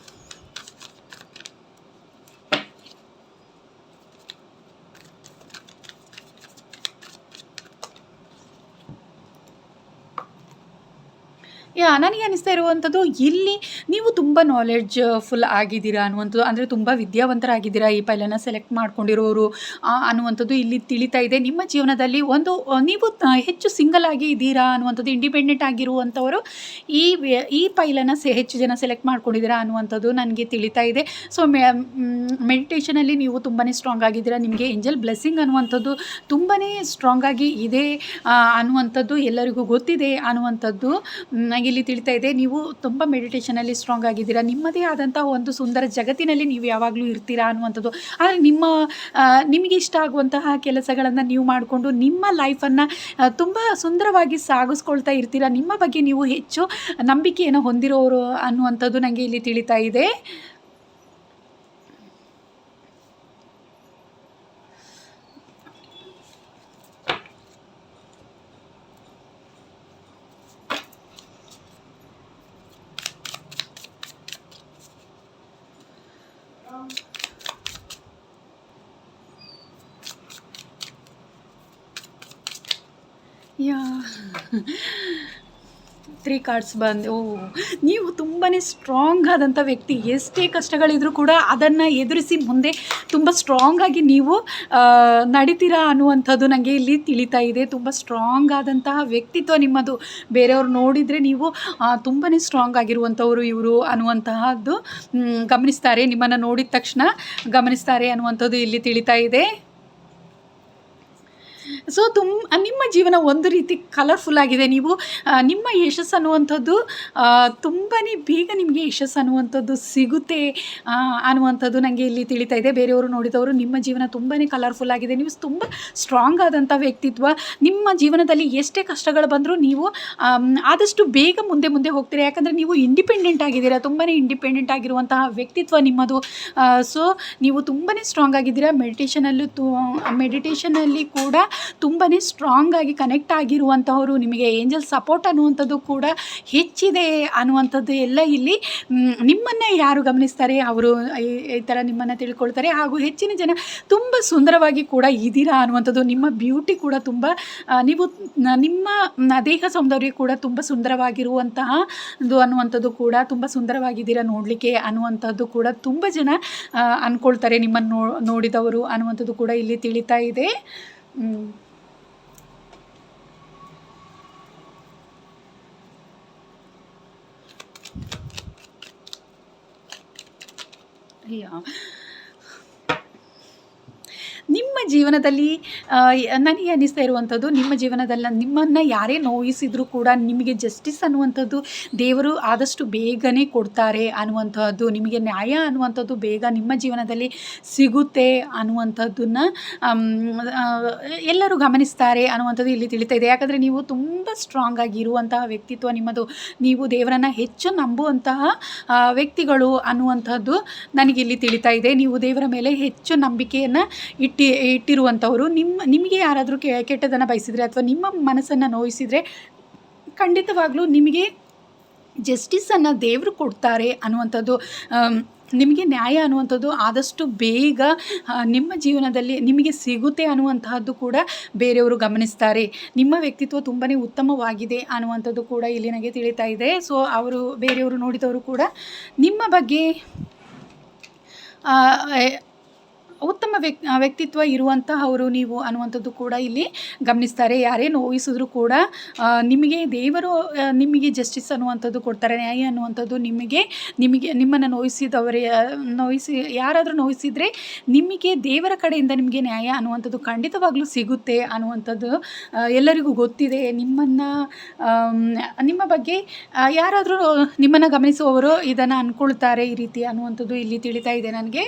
ನನಗೆ ಅನಿಸ್ತಾ ಇರುವಂಥದ್ದು ಇಲ್ಲಿ ನೀವು ತುಂಬ ನಾಲೆಡ್ಜ್ಫುಲ್ ಆಗಿದ್ದೀರಾ ಅನ್ನುವಂಥದ್ದು. ಅಂದರೆ ತುಂಬ ವಿದ್ಯಾವಂತರಾಗಿದ್ದೀರಾ ಈ ಫೈಲನ್ನು ಸೆಲೆಕ್ಟ್ ಮಾಡ್ಕೊಂಡಿರೋರು ಅನ್ನುವಂಥದ್ದು ಇಲ್ಲಿ ತಿಳಿತಾ ಇದೆ. ನಿಮ್ಮ ಜೀವನದಲ್ಲಿ ನೀವು ಹೆಚ್ಚು ಸಿಂಗಲ್ ಆಗಿ ಇದ್ದೀರಾ ಅನ್ನುವಂಥದ್ದು, ಇಂಡಿಪೆಂಡೆಂಟ್ ಆಗಿರುವಂಥವರು ಈ ಫೈಲನ್ನು ಹೆಚ್ಚು ಜನ ಸೆಲೆಕ್ಟ್ ಮಾಡ್ಕೊಂಡಿದ್ದೀರಾ ಅನ್ನುವಂಥದ್ದು ನನಗೆ ತಿಳಿತಾ ಇದೆ. ಸೊ ಮೆಡಿಟೇಷನಲ್ಲಿ ನೀವು ತುಂಬಾ ಸ್ಟ್ರಾಂಗ್ ಆಗಿದ್ದೀರಾ, ನಿಮಗೆ ಏಂಜಲ್ ಬ್ಲೆಸ್ಸಿಂಗ್ ಅನ್ನುವಂಥದ್ದು ತುಂಬಾ ಸ್ಟ್ರಾಂಗ್ ಆಗಿ ಇದೆ ಅನ್ನುವಂಥದ್ದು ಎಲ್ಲರಿಗೂ ಗೊತ್ತಿದೆ ಅನ್ನುವಂಥದ್ದು ನನಗೆ ಇಲ್ಲಿ ತಿಳಿತಾ ಇದೆ ನೀವು ತುಂಬ ಮೆಡಿಟೇಷನಲ್ಲಿ ಸ್ಟ್ರಾಂಗ್ ಆಗಿದ್ದೀರಾ. ನಿಮ್ಮದೇ ಆದಂಥ ಒಂದು ಸುಂದರ ಜಗತ್ತಿನಲ್ಲಿ ನೀವು ಯಾವಾಗಲೂ ಇರ್ತೀರಾ ಅನ್ನುವಂಥದ್ದು. ಆದರೆ ನಿಮಗೆ ಇಷ್ಟ ಆಗುವಂತಹ ಕೆಲಸಗಳನ್ನು ನೀವು ಮಾಡಿಕೊಂಡು ನಿಮ್ಮ ಲೈಫನ್ನು ತುಂಬ ಸುಂದರವಾಗಿ ಸಾಗಿಸ್ಕೊಳ್ತಾ ಇರ್ತೀರಾ. ನಿಮ್ಮ ಬಗ್ಗೆ ನೀವು ಹೆಚ್ಚು ನಂಬಿಕೆಯನ್ನು ಹೊಂದಿರೋರು ಅನ್ನುವಂಥದ್ದು ನನಗೆ ಇಲ್ಲಿ ತಿಳಿತಾ ಇದೆ. ಯಾ 3 ಕಾರ್ಡ್ಸ್ ಬಂದು ನೀವು ತುಂಬಾ ಸ್ಟ್ರಾಂಗ್ ಆದಂಥ ವ್ಯಕ್ತಿ. ಎಷ್ಟೇ ಕಷ್ಟಗಳಿದ್ರೂ ಕೂಡ ಅದನ್ನು ಎದುರಿಸಿ ಮುಂದೆ ತುಂಬ ಸ್ಟ್ರಾಂಗಾಗಿ ನೀವು ನಡಿತೀರಾ ಅನ್ನುವಂಥದ್ದು ನನಗೆ ಇಲ್ಲಿ ತಿಳಿತಾ ಇದೆ. ತುಂಬ ಸ್ಟ್ರಾಂಗ್ ಆದಂತಹ ವ್ಯಕ್ತಿತ್ವ ನಿಮ್ಮದು. ಬೇರೆಯವ್ರು ನೋಡಿದರೆ ನೀವು ತುಂಬಾ ಸ್ಟ್ರಾಂಗ್ ಆಗಿರುವಂಥವ್ರು ಇವರು ಅನ್ನುವಂತಹದ್ದು ಗಮನಿಸ್ತಾರೆ. ನಿಮ್ಮನ್ನು ನೋಡಿದ ತಕ್ಷಣ ಗಮನಿಸ್ತಾರೆ ಅನ್ನುವಂಥದ್ದು ಇಲ್ಲಿ ತಿಳಿತಾ ಇದೆ. ಸೊ ನಿಮ್ಮ ಜೀವನ ಒಂದು ರೀತಿ ಕಲರ್ಫುಲ್ ಆಗಿದೆ. ನೀವು ನಿಮ್ಮ ಯಶಸ್ಸು ಅನ್ನುವಂಥದ್ದು ತುಂಬಾ ಬೇಗ ನಿಮಗೆ ಯಶಸ್ಸು ಅನ್ನುವಂಥದ್ದು ಸಿಗುತ್ತೆ ಅನ್ನುವಂಥದ್ದು ನನಗೆ ಇಲ್ಲಿ ತಿಳಿತಾ ಇದೆ. ಬೇರೆಯವರು ನೋಡಿದವರು ನಿಮ್ಮ ಜೀವನ ತುಂಬಾ ಕಲರ್ಫುಲ್ ಆಗಿದೆ. ನೀವು ತುಂಬ ಸ್ಟ್ರಾಂಗ್ ಆದಂಥ ವ್ಯಕ್ತಿತ್ವ. ನಿಮ್ಮ ಜೀವನದಲ್ಲಿ ಎಷ್ಟೇ ಕಷ್ಟಗಳು ಬಂದರೂ ನೀವು ಆದಷ್ಟು ಬೇಗ ಮುಂದೆ ಹೋಗ್ತೀರಾ. ಯಾಕಂದರೆ ನೀವು ಇಂಡಿಪೆಂಡೆಂಟ್ ಆಗಿದ್ದೀರಾ. ತುಂಬಾ ಇಂಡಿಪೆಂಡೆಂಟ್ ಆಗಿರುವಂತಹ ವ್ಯಕ್ತಿತ್ವ ನಿಮ್ಮದು. ಸೊ ನೀವು ತುಂಬಾ ಸ್ಟ್ರಾಂಗ್ ಆಗಿದ್ದೀರಾ. ಮೆಡಿಟೇಷನಲ್ಲಿ ಕೂಡ ತುಂಬಾ ಸ್ಟ್ರಾಂಗ್ ಆಗಿ ಕನೆಕ್ಟ್ ಆಗಿರುವಂಥವರು. ನಿಮಗೆ ಏಂಜಲ್ ಸಪೋರ್ಟ್ ಅನ್ನುವಂಥದ್ದು ಕೂಡ ಹೆಚ್ಚಿದೆ ಅನ್ನುವಂಥದ್ದು ಎಲ್ಲ ಇಲ್ಲಿ ನಿಮ್ಮನ್ನು ಯಾರು ಗಮನಿಸ್ತಾರೆ ಅವರು ಈ ಥರ ನಿಮ್ಮನ್ನು ತಿಳ್ಕೊಳ್ತಾರೆ. ಹಾಗೂ ಹೆಚ್ಚಿನ ಜನ ತುಂಬ ಸುಂದರವಾಗಿ ಕೂಡ ಇದ್ದೀರಾ ಅನ್ನುವಂಥದ್ದು. ನಿಮ್ಮ ಬ್ಯೂಟಿ ಕೂಡ ತುಂಬ ನೀವು ನಿಮ್ಮ ದೇಹ ಸೌಂದರ್ಯ ಕೂಡ ತುಂಬ ಸುಂದರವಾಗಿರುವಂತಹ ಅನ್ನುವಂಥದ್ದು ಕೂಡ ತುಂಬ ಸುಂದರವಾಗಿದ್ದೀರಾ ನೋಡಲಿಕ್ಕೆ ಅನ್ನುವಂಥದ್ದು ಕೂಡ ತುಂಬ ಜನ ಅಂದ್ಕೊಳ್ತಾರೆ ನಿಮ್ಮನ್ನು ನೋಡಿದವರು ಅನ್ನುವಂಥದ್ದು ಕೂಡ ಇಲ್ಲಿ ತಿಳಿತಾ ಇದೆ. ಅಯ್ಯೋ ನಿಮ್ಮ ಜೀವನದಲ್ಲಿ ನನಗೆ ಅನ್ನಿಸ್ತಾ ಇರುವಂಥದ್ದು, ನಿಮ್ಮ ಜೀವನದಲ್ಲಿ ನಿಮ್ಮನ್ನು ಯಾರೇ ನೋಯಿಸಿದರೂ ಕೂಡ ನಿಮಗೆ ಜಸ್ಟಿಸ್ ಅನ್ನುವಂಥದ್ದು ದೇವರು ಆದಷ್ಟು ಬೇಗನೆ ಕೊಡ್ತಾರೆ ಅನ್ನುವಂಥದ್ದು. ನಿಮಗೆ ನ್ಯಾಯ ಅನ್ನುವಂಥದ್ದು ಬೇಗ ನಿಮ್ಮ ಜೀವನದಲ್ಲಿ ಸಿಗುತ್ತೆ ಅನ್ನುವಂಥದ್ದನ್ನು ಎಲ್ಲರೂ ಗಮನಿಸ್ತಾರೆ ಅನ್ನುವಂಥದ್ದು ಇಲ್ಲಿ ತಿಳಿತಾ ಇದೆ. ಯಾಕಂದರೆ ನೀವು ತುಂಬ ಸ್ಟ್ರಾಂಗ್ ಆಗಿರುವಂತಹ ವ್ಯಕ್ತಿತ್ವ ನಿಮ್ಮದು. ನೀವು ದೇವರನ್ನು ಹೆಚ್ಚು ನಂಬುವಂತಹ ವ್ಯಕ್ತಿಗಳು ಅನ್ನುವಂಥದ್ದು ನನಗಿಲ್ಲಿ ತಿಳಿತಾ ಇದೆ. ನೀವು ದೇವರ ಮೇಲೆ ಹೆಚ್ಚು ನಂಬಿಕೆಯನ್ನು ಇಟ್ಟಿರುವಂಥವರು. ನಿಮಗೆ ಯಾರಾದರೂ ಕೆಟ್ಟದನ್ನು ಬಯಸಿದರೆ ಅಥವಾ ನಿಮ್ಮ ಮನಸ್ಸನ್ನು ನೋಯಿಸಿದರೆ ಖಂಡಿತವಾಗ್ಲೂ ನಿಮಗೆ ಜಸ್ಟಿಸನ್ನು ದೇವರು ಕೊಡ್ತಾರೆ ಅನ್ನುವಂಥದ್ದು. ನಿಮಗೆ ನ್ಯಾಯ ಅನ್ನುವಂಥದ್ದು ಆದಷ್ಟು ಬೇಗ ನಿಮ್ಮ ಜೀವನದಲ್ಲಿ ನಿಮಗೆ ಸಿಗುತ್ತೆ ಅನ್ನುವಂತಹದ್ದು ಕೂಡ ಬೇರೆಯವರು ಗಮನಿಸ್ತಾರೆ. ನಿಮ್ಮ ವ್ಯಕ್ತಿತ್ವ ತುಂಬಾ ಉತ್ತಮವಾಗಿದೆ ಅನ್ನುವಂಥದ್ದು ಕೂಡ ಇಲ್ಲಿ ನನಗೆ ತಿಳಿತಾ ಇದೆ. ಸೊ ಬೇರೆಯವರು ನೋಡಿದವರು ಕೂಡ ನಿಮ್ಮ ಬಗ್ಗೆ ಉತ್ತಮ ವ್ಯಕ್ತಿತ್ವ ಇರುವಂತಹವರು ನೀವು ಅನ್ನುವಂಥದ್ದು ಕೂಡ ಇಲ್ಲಿ ಗಮನಿಸ್ತಾರೆ. ಯಾರೇ ನೋಯಿಸಿದ್ರು ಕೂಡ ನಿಮಗೆ ದೇವರು ನಿಮಗೆ ಜಸ್ಟಿಸ್ ಅನ್ನುವಂಥದ್ದು ಕೊಡ್ತಾರೆ. ನ್ಯಾಯ ಅನ್ನುವಂಥದ್ದು ನಿಮ್ಮನ್ನು ಯಾರಾದರೂ ನೋಯಿಸಿದರೆ ನಿಮಗೆ ದೇವರ ಕಡೆಯಿಂದ ನಿಮಗೆ ನ್ಯಾಯ ಅನ್ನುವಂಥದ್ದು ಖಂಡಿತವಾಗ್ಲೂ ಸಿಗುತ್ತೆ ಅನ್ನುವಂಥದ್ದು ಎಲ್ಲರಿಗೂ ಗೊತ್ತಿದೆ. ನಿಮ್ಮ ಬಗ್ಗೆ ಯಾರಾದರೂ ನಿಮ್ಮನ್ನು ಗಮನಿಸುವವರು ಇದನ್ನು ಅಂದ್ಕೊಳ್ತಾರೆ ಈ ರೀತಿ ಅನ್ನುವಂಥದ್ದು ಇಲ್ಲಿ ತಿಳಿತಾ ಇದೆ ನನಗೆ.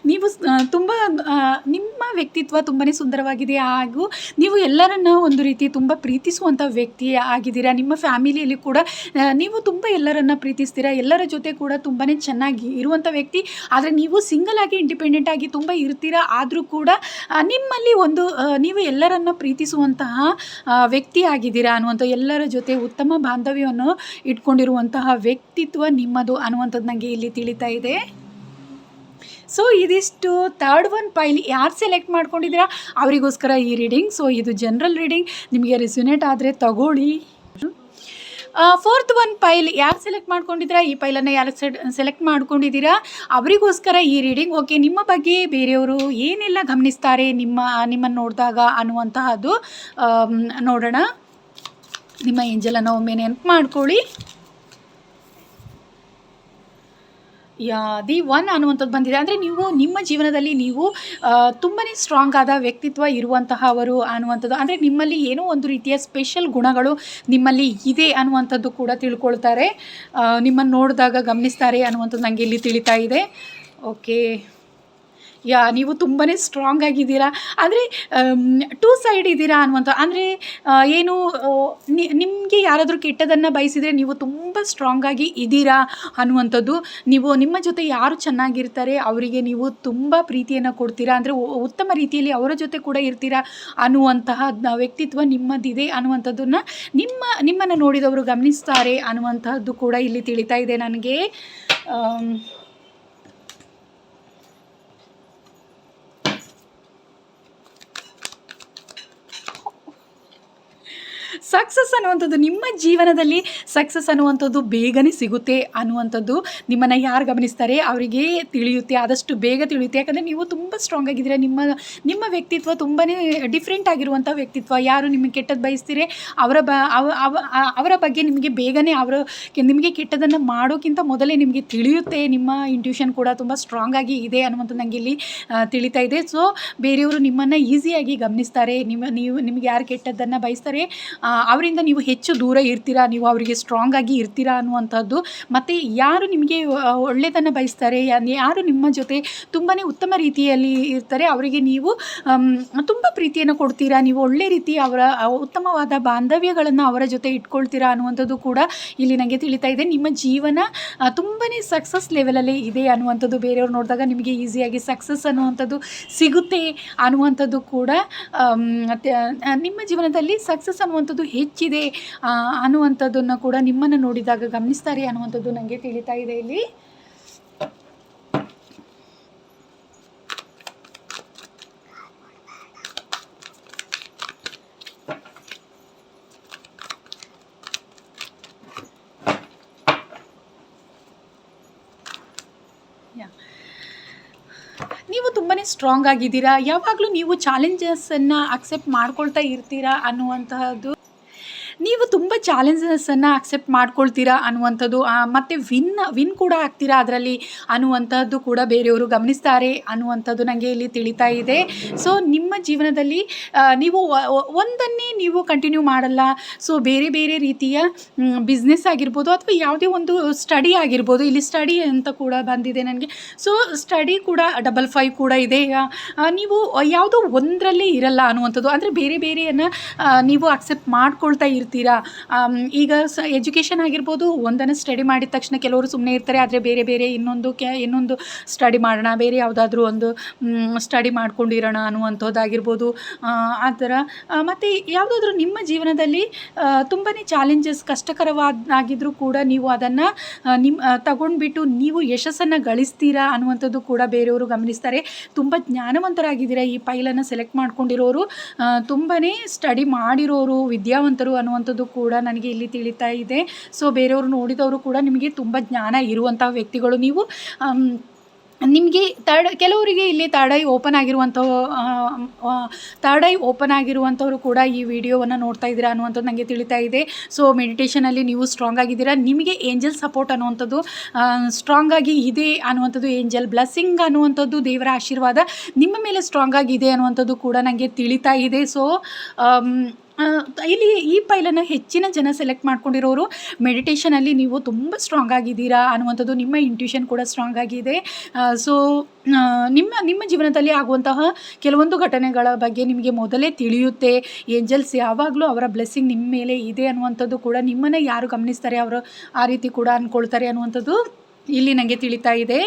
ನೀವು ತುಂಬ ನಿಮ್ಮ ವ್ಯಕ್ತಿತ್ವ ತುಂಬಾ ಸುಂದರವಾಗಿದೆ. ಹಾಗೂ ನೀವು ಎಲ್ಲರನ್ನ ಒಂದು ರೀತಿ ತುಂಬ ಪ್ರೀತಿಸುವಂಥ ವ್ಯಕ್ತಿ ಆಗಿದ್ದೀರಾ. ನಿಮ್ಮ ಫ್ಯಾಮಿಲಿಯಲ್ಲಿ ಕೂಡ ನೀವು ತುಂಬ ಎಲ್ಲರನ್ನ ಪ್ರೀತಿಸ್ತೀರಾ. ಎಲ್ಲರ ಜೊತೆ ಕೂಡ ತುಂಬಾ ಚೆನ್ನಾಗಿ ಇರುವಂಥ ವ್ಯಕ್ತಿ. ಆದರೆ ನೀವು ಸಿಂಗಲ್ ಆಗಿ ಇಂಡಿಪೆಂಡೆಂಟ್ ಆಗಿ ತುಂಬ ಇರ್ತೀರಾ. ಆದರೂ ಕೂಡ ನಿಮ್ಮಲ್ಲಿ ನೀವು ಎಲ್ಲರನ್ನ ಪ್ರೀತಿಸುವಂತಹ ವ್ಯಕ್ತಿ ಆಗಿದ್ದೀರಾ ಅನ್ನುವಂಥ, ಎಲ್ಲರ ಜೊತೆ ಉತ್ತಮ ಬಾಂಧವ್ಯವನ್ನು ಇಟ್ಕೊಂಡಿರುವಂತಹ ವ್ಯಕ್ತಿತ್ವ ನಿಮ್ಮದು ಅನ್ನುವಂಥದ್ದು ನನಗೆ ಇಲ್ಲಿ ತಿಳಿತಾ ಇದೆ. ಸೊ ಇದಿಷ್ಟು ಥರ್ಡ್ ಒನ್ ಪೈಲ್ ಯಾರು ಸೆಲೆಕ್ಟ್ ಮಾಡ್ಕೊಂಡಿದ್ದೀರಾ ಅವರಿಗೋಸ್ಕರ ಈ ರೀಡಿಂಗ್. ಸೊ ಇದು ಜನರಲ್ ರೀಡಿಂಗ್, ನಿಮಗೆ ರೆಸ್ಯುನೇಟ್ ಆದರೆ ತಗೊಳ್ಳಿ. ಫೋರ್ತ್ ಒನ್ ಪೈಲ್ ಯಾರು ಸೆಲೆಕ್ಟ್ ಮಾಡ್ಕೊಂಡಿದ್ದೀರಾ, ಈ ಪೈಲನ್ನು ಯಾರು ಸೆಲೆಕ್ಟ್ ಮಾಡ್ಕೊಂಡಿದ್ದೀರಾ ಅವರಿಗೋಸ್ಕರ ಈ ರೀಡಿಂಗ್. ಓಕೆ, ನಿಮ್ಮ ಬಗ್ಗೆ ಬೇರೆಯವರು ಏನೆಲ್ಲ ಗಮನಿಸ್ತಾರೆ ನಿಮ್ಮನ್ನು ನೋಡಿದಾಗ ಅನ್ನುವಂತಹದ್ದು ನೋಡೋಣ. ನಿಮ್ಮ ಏಂಜಲನ್ನು ಒಮ್ಮೆ ನೆನಪು ಮಾಡ್ಕೊಳ್ಳಿ. ದಿ ಒನ್ ಅನ್ನುವಂಥದ್ದು ಬಂದಿದೆ. ಅಂದರೆ ನೀವು ನಿಮ್ಮ ಜೀವನದಲ್ಲಿ ನೀವು ತುಂಬಾ ಸ್ಟ್ರಾಂಗ್ ಆದ ವ್ಯಕ್ತಿತ್ವ ಇರುವಂತಹವರು ಅನ್ನುವಂಥದ್ದು. ಅಂದರೆ ನಿಮ್ಮಲ್ಲಿ ಏನೋ ಒಂದು ರೀತಿಯ ಸ್ಪೆಷಲ್ ಗುಣಗಳು ನಿಮ್ಮಲ್ಲಿ ಇದೆ ಅನ್ನುವಂಥದ್ದು ಕೂಡ ತಿಳ್ಕೊಳ್ತಾರೆ. ನಿಮ್ಮನ್ನು ನೋಡಿದಾಗ ಗಮನಿಸ್ತಾರೆ ಅನ್ನುವಂಥದ್ದು ನನಗೆ ಇಲ್ಲಿ ತಿಳಿತಾ ಇದೆ. ಓಕೆ. ನೀವು ತುಂಬಾ ಸ್ಟ್ರಾಂಗ್ ಆಗಿದ್ದೀರಾ. ಅಂದರೆ ಟೂ ಸೈಡ್ ಇದ್ದೀರಾ ಅನ್ನುವಂಥ, ಅಂದರೆ ಏನು ನಿಮಗೆ ಯಾರಾದರೂ ಕೆಟ್ಟದನ್ನು ಬಯಸಿದರೆ ನೀವು ತುಂಬ ಸ್ಟ್ರಾಂಗ್ ಆಗಿ ಇದ್ದೀರಾ ಅನ್ನುವಂಥದ್ದು. ನೀವು ನಿಮ್ಮ ಜೊತೆ ಯಾರು ಚೆನ್ನಾಗಿರ್ತಾರೆ ಅವರಿಗೆ ನೀವು ತುಂಬ ಪ್ರೀತಿಯನ್ನು ಕೊಡ್ತೀರಾ, ಅಂದರೆ ಉತ್ತಮ ರೀತಿಯಲ್ಲಿ ಅವರ ಜೊತೆ ಕೂಡ ಇರ್ತೀರಾ ಅನ್ನುವಂತಹ ವ್ಯಕ್ತಿತ್ವ ನಿಮ್ಮದಿದೆ ಅನ್ನುವಂಥದ್ದನ್ನು ನಿಮ್ಮನ್ನು ನೋಡಿದವರು ಗಮನಿಸ್ತಾರೆ ಅನ್ನುವಂತಹದ್ದು ಕೂಡ ಇಲ್ಲಿ ತಿಳಿತಾ ಇದೆ ನನಗೆ. ಸಕ್ಸಸ್ ಅನ್ನುವಂಥದ್ದು ನಿಮ್ಮ ಜೀವನದಲ್ಲಿ ಸಕ್ಸಸ್ ಅನ್ನುವಂಥದ್ದು ಬೇಗನೆ ಸಿಗುತ್ತೆ ಅನ್ನುವಂಥದ್ದು ನಿಮ್ಮನ್ನು ಯಾರು ಗಮನಿಸ್ತಾರೆ ಅವರಿಗೆ ತಿಳಿಯುತ್ತೆ, ಆದಷ್ಟು ಬೇಗ ತಿಳಿಯುತ್ತೆ. ಯಾಕಂದರೆ ನೀವು ತುಂಬ ಸ್ಟ್ರಾಂಗ್ ಆಗಿದ್ದೀರಾ. ನಿಮ್ಮ ವ್ಯಕ್ತಿತ್ವ ತುಂಬಾ ಡಿಫ್ರೆಂಟ್ ಆಗಿರುವಂಥ ವ್ಯಕ್ತಿತ್ವ. ಯಾರು ನಿಮಗೆ ಕೆಟ್ಟದ್ದು ಬಯಸ್ತೀರಿ ಅವರ ಬಗ್ಗೆ ನಿಮಗೆ ಬೇಗನೆ ನಿಮಗೆ ಕೆಟ್ಟದನ್ನು ಮಾಡೋಕ್ಕಿಂತ ಮೊದಲೇ ನಿಮಗೆ ತಿಳಿಯುತ್ತೆ. ನಿಮ್ಮ ಇಂಟ್ಯೂಷನ್ ಕೂಡ ತುಂಬ ಸ್ಟ್ರಾಂಗ್ ಆಗಿ ಇದೆ ಅನ್ನುವಂಥದ್ದು ನನಗೆ ಇಲ್ಲಿ ತಿಳಿತಾ ಇದೆ. ಸೊ ಬೇರೆಯವರು ನಿಮ್ಮನ್ನು ಈಸಿಯಾಗಿ ಗಮನಿಸ್ತಾರೆ. ನಿಮಗೆ ಯಾರು ಕೆಟ್ಟದ್ದನ್ನು ಬಯಸ್ತಾರೆ ಅವರಿಂದ ನೀವು ಹೆಚ್ಚು ದೂರ ಇರ್ತೀರಾ, ನೀವು ಅವರಿಗೆ ಸ್ಟ್ರಾಂಗ್ ಆಗಿ ಇರ್ತೀರಾ ಅನ್ನುವಂಥದ್ದು. ಮತ್ತು ಯಾರು ನಿಮಗೆ ಒಳ್ಳೆಯದನ್ನು ಬಯಸ್ತಾರೆ, ಯಾರು ನಿಮ್ಮ ಜೊತೆ ತುಂಬಾ ಉತ್ತಮ ರೀತಿಯಲ್ಲಿ ಇರ್ತಾರೆ ಅವರಿಗೆ ನೀವು ತುಂಬ ಪ್ರೀತಿಯನ್ನು ಕೊಡ್ತೀರಾ. ನೀವು ಒಳ್ಳೆ ರೀತಿ ಅವರ ಉತ್ತಮವಾದ ಬಾಂಧವ್ಯಗಳನ್ನು ಅವರ ಜೊತೆ ಇಟ್ಕೊಳ್ತೀರಾ ಅನ್ನುವಂಥದ್ದು ಕೂಡ ಇಲ್ಲಿ ನನಗೆ ತಿಳಿತಾ ಇದೆ. ನಿಮ್ಮ ಜೀವನ ತುಂಬಾ ಸಕ್ಸಸ್ ಲೆವೆಲಲ್ಲಿ ಇದೆ ಅನ್ನುವಂಥದ್ದು ಬೇರೆಯವ್ರು ನೋಡಿದಾಗ ನಿಮಗೆ ಈಸಿಯಾಗಿ ಸಕ್ಸಸ್ ಅನ್ನುವಂಥದ್ದು ಸಿಗುತ್ತೆ ಅನ್ನುವಂಥದ್ದು ಕೂಡ ನಿಮ್ಮ ಜೀವನದಲ್ಲಿ ಸಕ್ಸಸ್ ಅನ್ನುವಂಥದ್ದು ಹೆಚ್ಚಿದೆ ಅನ್ನುವಂಥದ್ದನ್ನು ಕೂಡ ನಿಮ್ಮನ್ನು ನೋಡಿದಾಗ ಗಮನಿಸ್ತಾರೆ ಅನ್ನುವಂಥದ್ದು ನನಗೆ ತಿಳಿತಾ ಇದೆ ಇಲ್ಲಿ. ನೀವು ತುಂಬಾ ಸ್ಟ್ರಾಂಗ್ ಆಗಿದ್ದೀರಾ. ಯಾವಾಗಲೂ ನೀವು ಚಾಲೆಂಜಸನ್ನು ಅಕ್ಸೆಪ್ಟ್ ಮಾಡ್ಕೊಳ್ತಾ ಇರ್ತೀರಾ ಅನ್ನುವಂತಹದ್ದು. ನೀವು ತುಂಬ ಚಾಲೆಂಜಸನ್ನು ಅಕ್ಸೆಪ್ಟ್ ಮಾಡ್ಕೊಳ್ತೀರಾ ಅನ್ನುವಂಥದ್ದು, ಮತ್ತು ವಿನ್ ಕೂಡ ಆಗ್ತೀರಾ ಅದರಲ್ಲಿ ಅನ್ನುವಂಥದ್ದು ಕೂಡ ಬೇರೆಯವರು ಗಮನಿಸ್ತಾರೆ ಅನ್ನುವಂಥದ್ದು ನನಗೆ ಇಲ್ಲಿ ತಿಳಿತಾ ಇದೆ. ಸೊ ನಿಮ್ಮ ಜೀವನದಲ್ಲಿ ನೀವು ಒಂದನ್ನೇ ನೀವು ಕಂಟಿನ್ಯೂ ಮಾಡಲ್ಲ. ಸೊ ಬೇರೆ ಬೇರೆ ರೀತಿಯ ಬಿಸ್ನೆಸ್ ಆಗಿರ್ಬೋದು ಅಥವಾ ಯಾವುದೇ ಒಂದು ಸ್ಟಡಿ ಆಗಿರ್ಬೋದು. ಇಲ್ಲಿ ಸ್ಟಡಿ ಅಂತ ಕೂಡ ಬಂದಿದೆ ನನಗೆ. ಸೊ ಸ್ಟಡಿ ಕೂಡ 5 ಕೂಡ ಇದೆ. ನೀವು ಯಾವುದೋ ಒಂದರಲ್ಲೇ ಇರಲ್ಲ ಅನ್ನುವಂಥದ್ದು. ಅಂದರೆ ಬೇರೆ ಬೇರೆಯನ್ನು ನೀವು ಅಕ್ಸೆಪ್ಟ್ ಮಾಡ್ಕೊಳ್ತಾ ಇರ್ತೀರಾ. ಈಗ ಎಜುಕೇಷನ್ ಆಗಿರ್ಬೋದು, ಒಂದನ್ನು ಸ್ಟಡಿ ಮಾಡಿದ ತಕ್ಷಣ ಕೆಲವರು ಸುಮ್ಮನೆ ಇರ್ತಾರೆ. ಆದರೆ ಬೇರೆ ಬೇರೆ ಇನ್ನೊಂದು ಸ್ಟಡಿ ಮಾಡೋಣ, ಬೇರೆ ಯಾವುದಾದ್ರೂ ಒಂದು ಸ್ಟಡಿ ಮಾಡ್ಕೊಂಡಿರೋಣ ಅನ್ನುವಂಥದ್ದಾಗಿರ್ಬೋದು. ಆ ಥರ ಮತ್ತು ಯಾವುದಾದ್ರೂ ನಿಮ್ಮ ಜೀವನದಲ್ಲಿ ತುಂಬಾ ಚಾಲೆಂಜಸ್ ಕಷ್ಟಕರವಾಗಿದ್ದರೂ ಕೂಡ ನೀವು ಅದನ್ನು ತಗೊಂಡ್ಬಿಟ್ಟು ನೀವು ಯಶಸ್ಸನ್ನು ಗಳಿಸ್ತೀರಾ ಅನ್ನುವಂಥದ್ದು ಕೂಡ ಬೇರೆಯವರು ಗಮನಿಸ್ತಾರೆ. ತುಂಬ ಜ್ಞಾನವಂತರಾಗಿದ್ದೀರಾ. ಈ ಫೈಲನ್ನು ಸೆಲೆಕ್ಟ್ ಮಾಡ್ಕೊಂಡಿರೋರು ತುಂಬಾ ಸ್ಟಡಿ ಮಾಡಿರೋರು, ವಿದ್ಯಾವಂತರು ಅನ್ನುವಂಥದ್ದು ಕೂಡ ನನಗೆ ಇಲ್ಲಿ ತಿಳಿತಾ ಇದೆ. ಸೊ ಬೇರೆಯವರು ನೋಡಿದವರು ಕೂಡ ನಿಮಗೆ ತುಂಬ ಜ್ಞಾನ ಇರುವಂಥ ವ್ಯಕ್ತಿಗಳು. ನೀವು ನಿಮಗೆ ಕೆಲವರಿಗೆ ಇಲ್ಲಿ ಥರ್ಡ್ ಐ ಓಪನ್ ಆಗಿರುವಂಥವ್ರು ಕೂಡ ಈ ವಿಡಿಯೋವನ್ನು ನೋಡ್ತಾ ಇದ್ದೀರಾ ಅನ್ನುವಂಥದ್ದು ನನಗೆ ತಿಳಿತಾ ಇದೆ. ಸೊ ಮೆಡಿಟೇಷನಲ್ಲಿ ನೀವು ಸ್ಟ್ರಾಂಗ್ ಆಗಿದ್ದೀರಾ. ನಿಮಗೆ ಏಂಜಲ್ ಸಪೋರ್ಟ್ ಅನ್ನುವಂಥದ್ದು ಸ್ಟ್ರಾಂಗ್ ಆಗಿ ಇದೆ ಅನ್ನುವಂಥದ್ದು, ಏಂಜಲ್ ಬ್ಲೆಸ್ಸಿಂಗ್ ಅನ್ನುವಂಥದ್ದು, ದೇವರ ಆಶೀರ್ವಾದ ನಿಮ್ಮ ಮೇಲೆ ಸ್ಟ್ರಾಂಗ್ ಆಗಿದೆ ಅನ್ನುವಂಥದ್ದು ಕೂಡ ನನಗೆ ತಿಳಿತಾ ಇದೆ. ಸೊ ಇಲ್ಲಿ ಈ ಫೈಲನ್ನು ಹೆಚ್ಚಿನ ಜನ ಸೆಲೆಕ್ಟ್ ಮಾಡ್ಕೊಂಡಿರೋರು ಮೆಡಿಟೇಷನಲ್ಲಿ ನೀವು ತುಂಬ ಸ್ಟ್ರಾಂಗ್ ಆಗಿದ್ದೀರಾ ಅನ್ನುವಂಥದ್ದು, ನಿಮ್ಮ ಇಂಟ್ಯೂಷನ್ ಕೂಡ ಸ್ಟ್ರಾಂಗ್ ಆಗಿದೆ. ಸೊ ನಿಮ್ಮ ಜೀವನದಲ್ಲಿ ಆಗುವಂತಹ ಕೆಲವೊಂದು ಘಟನೆಗಳ ಬಗ್ಗೆ ನಿಮಗೆ ಮೊದಲೇ ತಿಳಿಯುತ್ತೆ. ಏಂಜಲ್ಸ್ ಯಾವಾಗಲೂ ಅವರ ಬ್ಲೆಸ್ಸಿಂಗ್ ನಿಮ್ಮ ಮೇಲೆ ಇದೆ ಅನ್ನುವಂಥದ್ದು ಕೂಡ, ನಿಮ್ಮನ್ನು ಯಾರು ಗಮನಿಸ್ತಾರೆ ಅವರು ಆ ರೀತಿ ಕೂಡ ಅಂದ್ಕೊಳ್ತಾರೆ ಅನ್ನುವಂಥದ್ದು ಇಲ್ಲಿ ನನಗೆ ತಿಳಿತಾ ಇದೆ.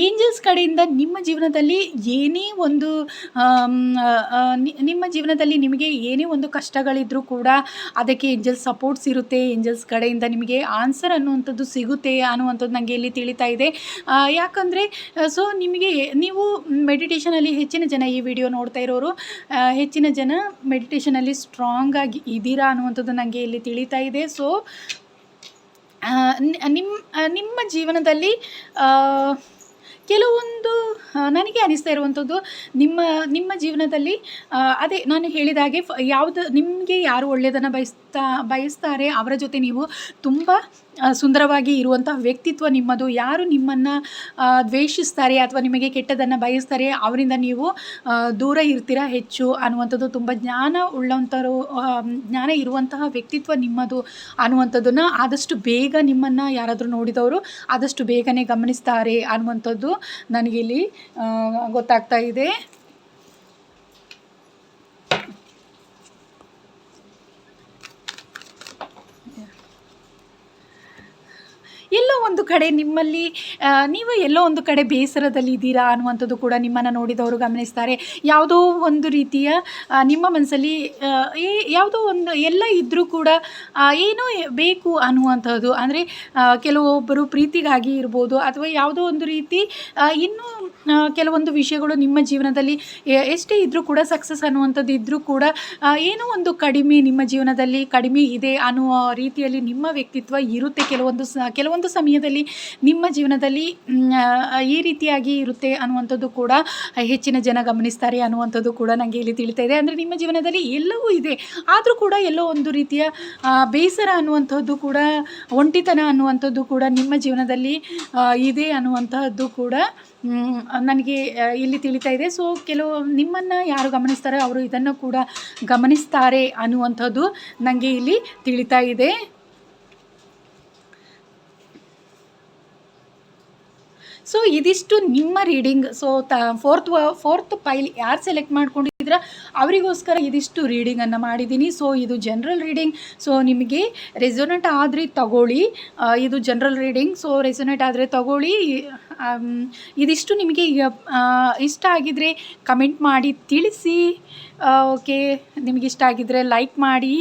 ಏಂಜಲ್ಸ್ ಏಂಜಲ್ಸ್ ಕಡೆಯಿಂದ ನಿಮ್ಮ ಜೀವನದಲ್ಲಿ ಏನೇ ಒಂದು ನಿಮ್ಮ ಜೀವನದಲ್ಲಿ ನಿಮಗೆ ಏನೇ ಒಂದು ಕಷ್ಟಗಳಿದ್ರೂ ಕೂಡ ಅದಕ್ಕೆ ಏಂಜಲ್ಸ್ ಸಪೋರ್ಟ್ಸ್ ಇರುತ್ತೆ. ಏಂಜಲ್ಸ್ ಕಡೆಯಿಂದ ನಿಮಗೆ ಆನ್ಸರ್ ಅನ್ನುವಂಥದ್ದು ಸಿಗುತ್ತೆ ಅನ್ನುವಂಥದ್ದು ನನಗೆ ಇಲ್ಲಿ ತಿಳಿತಾ ಇದೆ. ಯಾಕಂದರೆ ಸೊ ನಿಮಗೆ ನೀವು ಮೆಡಿಟೇಷನಲ್ಲಿ ಹೆಚ್ಚಿನ ಜನ ಈ ವಿಡಿಯೋ ನೋಡ್ತಾ ಇರೋರು ಹೆಚ್ಚಿನ ಜನ ಮೆಡಿಟೇಷನಲ್ಲಿ ಸ್ಟ್ರಾಂಗ್ ಆಗಿ ಇದ್ದೀರಾ ಅನ್ನುವಂಥದ್ದು ನನಗೆ ಇಲ್ಲಿ ತಿಳಿತಾ ಇದೆ. ಸೊ ನಿಮ್ಮ ಜೀವನದಲ್ಲಿ ಕೆಲವೊಂದು ನನಗೆ ಅನಿಸ್ತಾ ಇರುವಂಥದ್ದು ನಿಮ್ಮ ಜೀವನದಲ್ಲಿ ಅದೇ ನಾನು ಹೇಳಿದ ಹಾಗೆ ಯಾವುದು ನಿಮಗೆ ಯಾರು ಒಳ್ಳೆಯದನ್ನು ಬಯಸ್ತಾರೆ ಅವರ ಜೊತೆ ನೀವು ತುಂಬ ಸುಂದರವಾಗಿ ಇರುವಂತಹ ವ್ಯಕ್ತಿತ್ವ ನಿಮ್ಮದು. ಯಾರು ನಿಮ್ಮನ್ನು ದ್ವೇಷಿಸ್ತಾರೆ ಅಥವಾ ನಿಮಗೆ ಕೆಟ್ಟದನ್ನು ಬಯಸ್ತಾರೆ ಅವರಿಂದ ನೀವು ದೂರ ಇರ್ತೀರಾ ಹೆಚ್ಚು ಅನ್ನುವಂಥದ್ದು, ತುಂಬ ಜ್ಞಾನ ಇರುವಂತಹ ವ್ಯಕ್ತಿತ್ವ ನಿಮ್ಮದು ಅನ್ನುವಂಥದ್ದನ್ನು ಆದಷ್ಟು ಬೇಗ ನಿಮ್ಮನ್ನು ಯಾರಾದರೂ ನೋಡಿದವರು ಆದಷ್ಟು ಬೇಗನೆ ಗಮನಿಸ್ತಾರೆ ಅನ್ನುವಂಥದ್ದು ನನಗಿಲ್ಲಿ ಗೊತ್ತಾಗ್ತಾ ಇದೆ. ಎಲ್ಲೋ ಒಂದು ಕಡೆ ನಿಮ್ಮಲ್ಲಿ ನೀವು ಎಲ್ಲೋ ಒಂದು ಕಡೆ ಬೇಸರದಲ್ಲಿ ಇದ್ದೀರಾ ಅನ್ನುವಂಥದ್ದು ಕೂಡ ನಿಮ್ಮನ್ನು ನೋಡಿದವರು ಗಮನಿಸ್ತಾರೆ. ಯಾವುದೋ ಒಂದು ರೀತಿಯ ನಿಮ್ಮ ಮನಸ್ಸಲ್ಲಿ ಯಾವುದೋ ಒಂದು ಎಲ್ಲ ಇದ್ದರೂ ಕೂಡ ಏನೋ ಬೇಕು ಅನ್ನುವಂಥದ್ದು, ಅಂದರೆ ಕೆಲವೊಬ್ಬರು ಪ್ರೀತಿಗಾಗಿ ಇರ್ಬೋದು ಅಥವಾ ಯಾವುದೋ ಒಂದು ರೀತಿ ಇನ್ನೂ ಕೆಲವೊಂದು ವಿಷಯಗಳು ನಿಮ್ಮ ಜೀವನದಲ್ಲಿ ಎಷ್ಟೇ ಇದ್ದರೂ ಕೂಡ ಸಕ್ಸಸ್ ಅನ್ನುವಂಥದ್ದು ಇದ್ದರೂ ಕೂಡ ಏನೋ ಒಂದು ಕಡಿಮೆ ನಿಮ್ಮ ಜೀವನದಲ್ಲಿ ಕಡಿಮೆ ಇದೆ ಅನ್ನುವ ರೀತಿಯಲ್ಲಿ ನಿಮ್ಮ ವ್ಯಕ್ತಿತ್ವ ಇರುತ್ತೆ. ಕೆಲವೊಂದು ಸಮಯದಲ್ಲಿ ನಿಮ್ಮ ಜೀವನದಲ್ಲಿ ಈ ರೀತಿಯಾಗಿ ಇರುತ್ತೆ ಅನ್ನುವಂಥದ್ದು ಕೂಡ ಹೆಚ್ಚಿನ ಜನ ಗಮನಿಸ್ತಾರೆ ಅನ್ನುವಂಥದ್ದು ಕೂಡ ನನಗೆ ಇಲ್ಲಿ ತಿಳಿತಾ ಇದೆ. ಅಂದರೆ ನಿಮ್ಮ ಜೀವನದಲ್ಲಿ ಎಲ್ಲವೂ ಇದೆ ಆದರೂ ಕೂಡ ಎಲ್ಲೋ ಒಂದು ರೀತಿಯ ಬೇಸರ ಅನ್ನುವಂಥದ್ದು ಕೂಡ ಒಂಟಿತನ ಅನ್ನುವಂಥದ್ದು ಕೂಡ ನಿಮ್ಮ ಜೀವನದಲ್ಲಿ ಇದೆ ಅನ್ನುವಂತಹದ್ದು ಕೂಡ ನನಗೆ ಇಲ್ಲಿ ತಿಳಿತಾ ಇದೆ. ಸೊ ನಿಮ್ಮನ್ನು ಯಾರು ಗಮನಿಸ್ತಾರೆ ಅವರು ಇದನ್ನು ಕೂಡ ಗಮನಿಸ್ತಾರೆ ಅನ್ನುವಂಥದ್ದು ನನಗೆ ಇಲ್ಲಿ ತಿಳಿತಾ ಇದೆ. ಸೊ ಇದಿಷ್ಟು ನಿಮ್ಮ ರೀಡಿಂಗ್. ಸೊ ಫೋರ್ತ್ ಪೈಲ್ ಯಾರು ಸೆಲೆಕ್ಟ್ ಮಾಡ್ಕೊಂಡಿದ್ದೀರಾ ಅವರಿಗೋಸ್ಕರ ಇದಿಷ್ಟು ರೀಡಿಂಗನ್ನು ಮಾಡಿದ್ದೀನಿ. ಸೊ ಇದು ಜನರಲ್ ರೀಡಿಂಗ್. ಸೊ ನಿಮಗೆ ರೆಸೊನೇಟ್ ಆದರೆ ತಗೊಳ್ಳಿ, ಇದು ಜನರಲ್ ರೀಡಿಂಗ್. ಸೊ ರೆಸೊನೇಟ್ ಆದರೆ ತಗೊಳ್ಳಿ. ಇದಿಷ್ಟು ನಿಮಗೆ ಇಷ್ಟ ಆಗಿದರೆ ಕಮೆಂಟ್ ಮಾಡಿ ತಿಳಿಸಿ. ಓಕೆ, ನಿಮಗೆ ಇಷ್ಟ ಆಗಿದ್ದರೆ ಲೈಕ್ ಮಾಡಿ.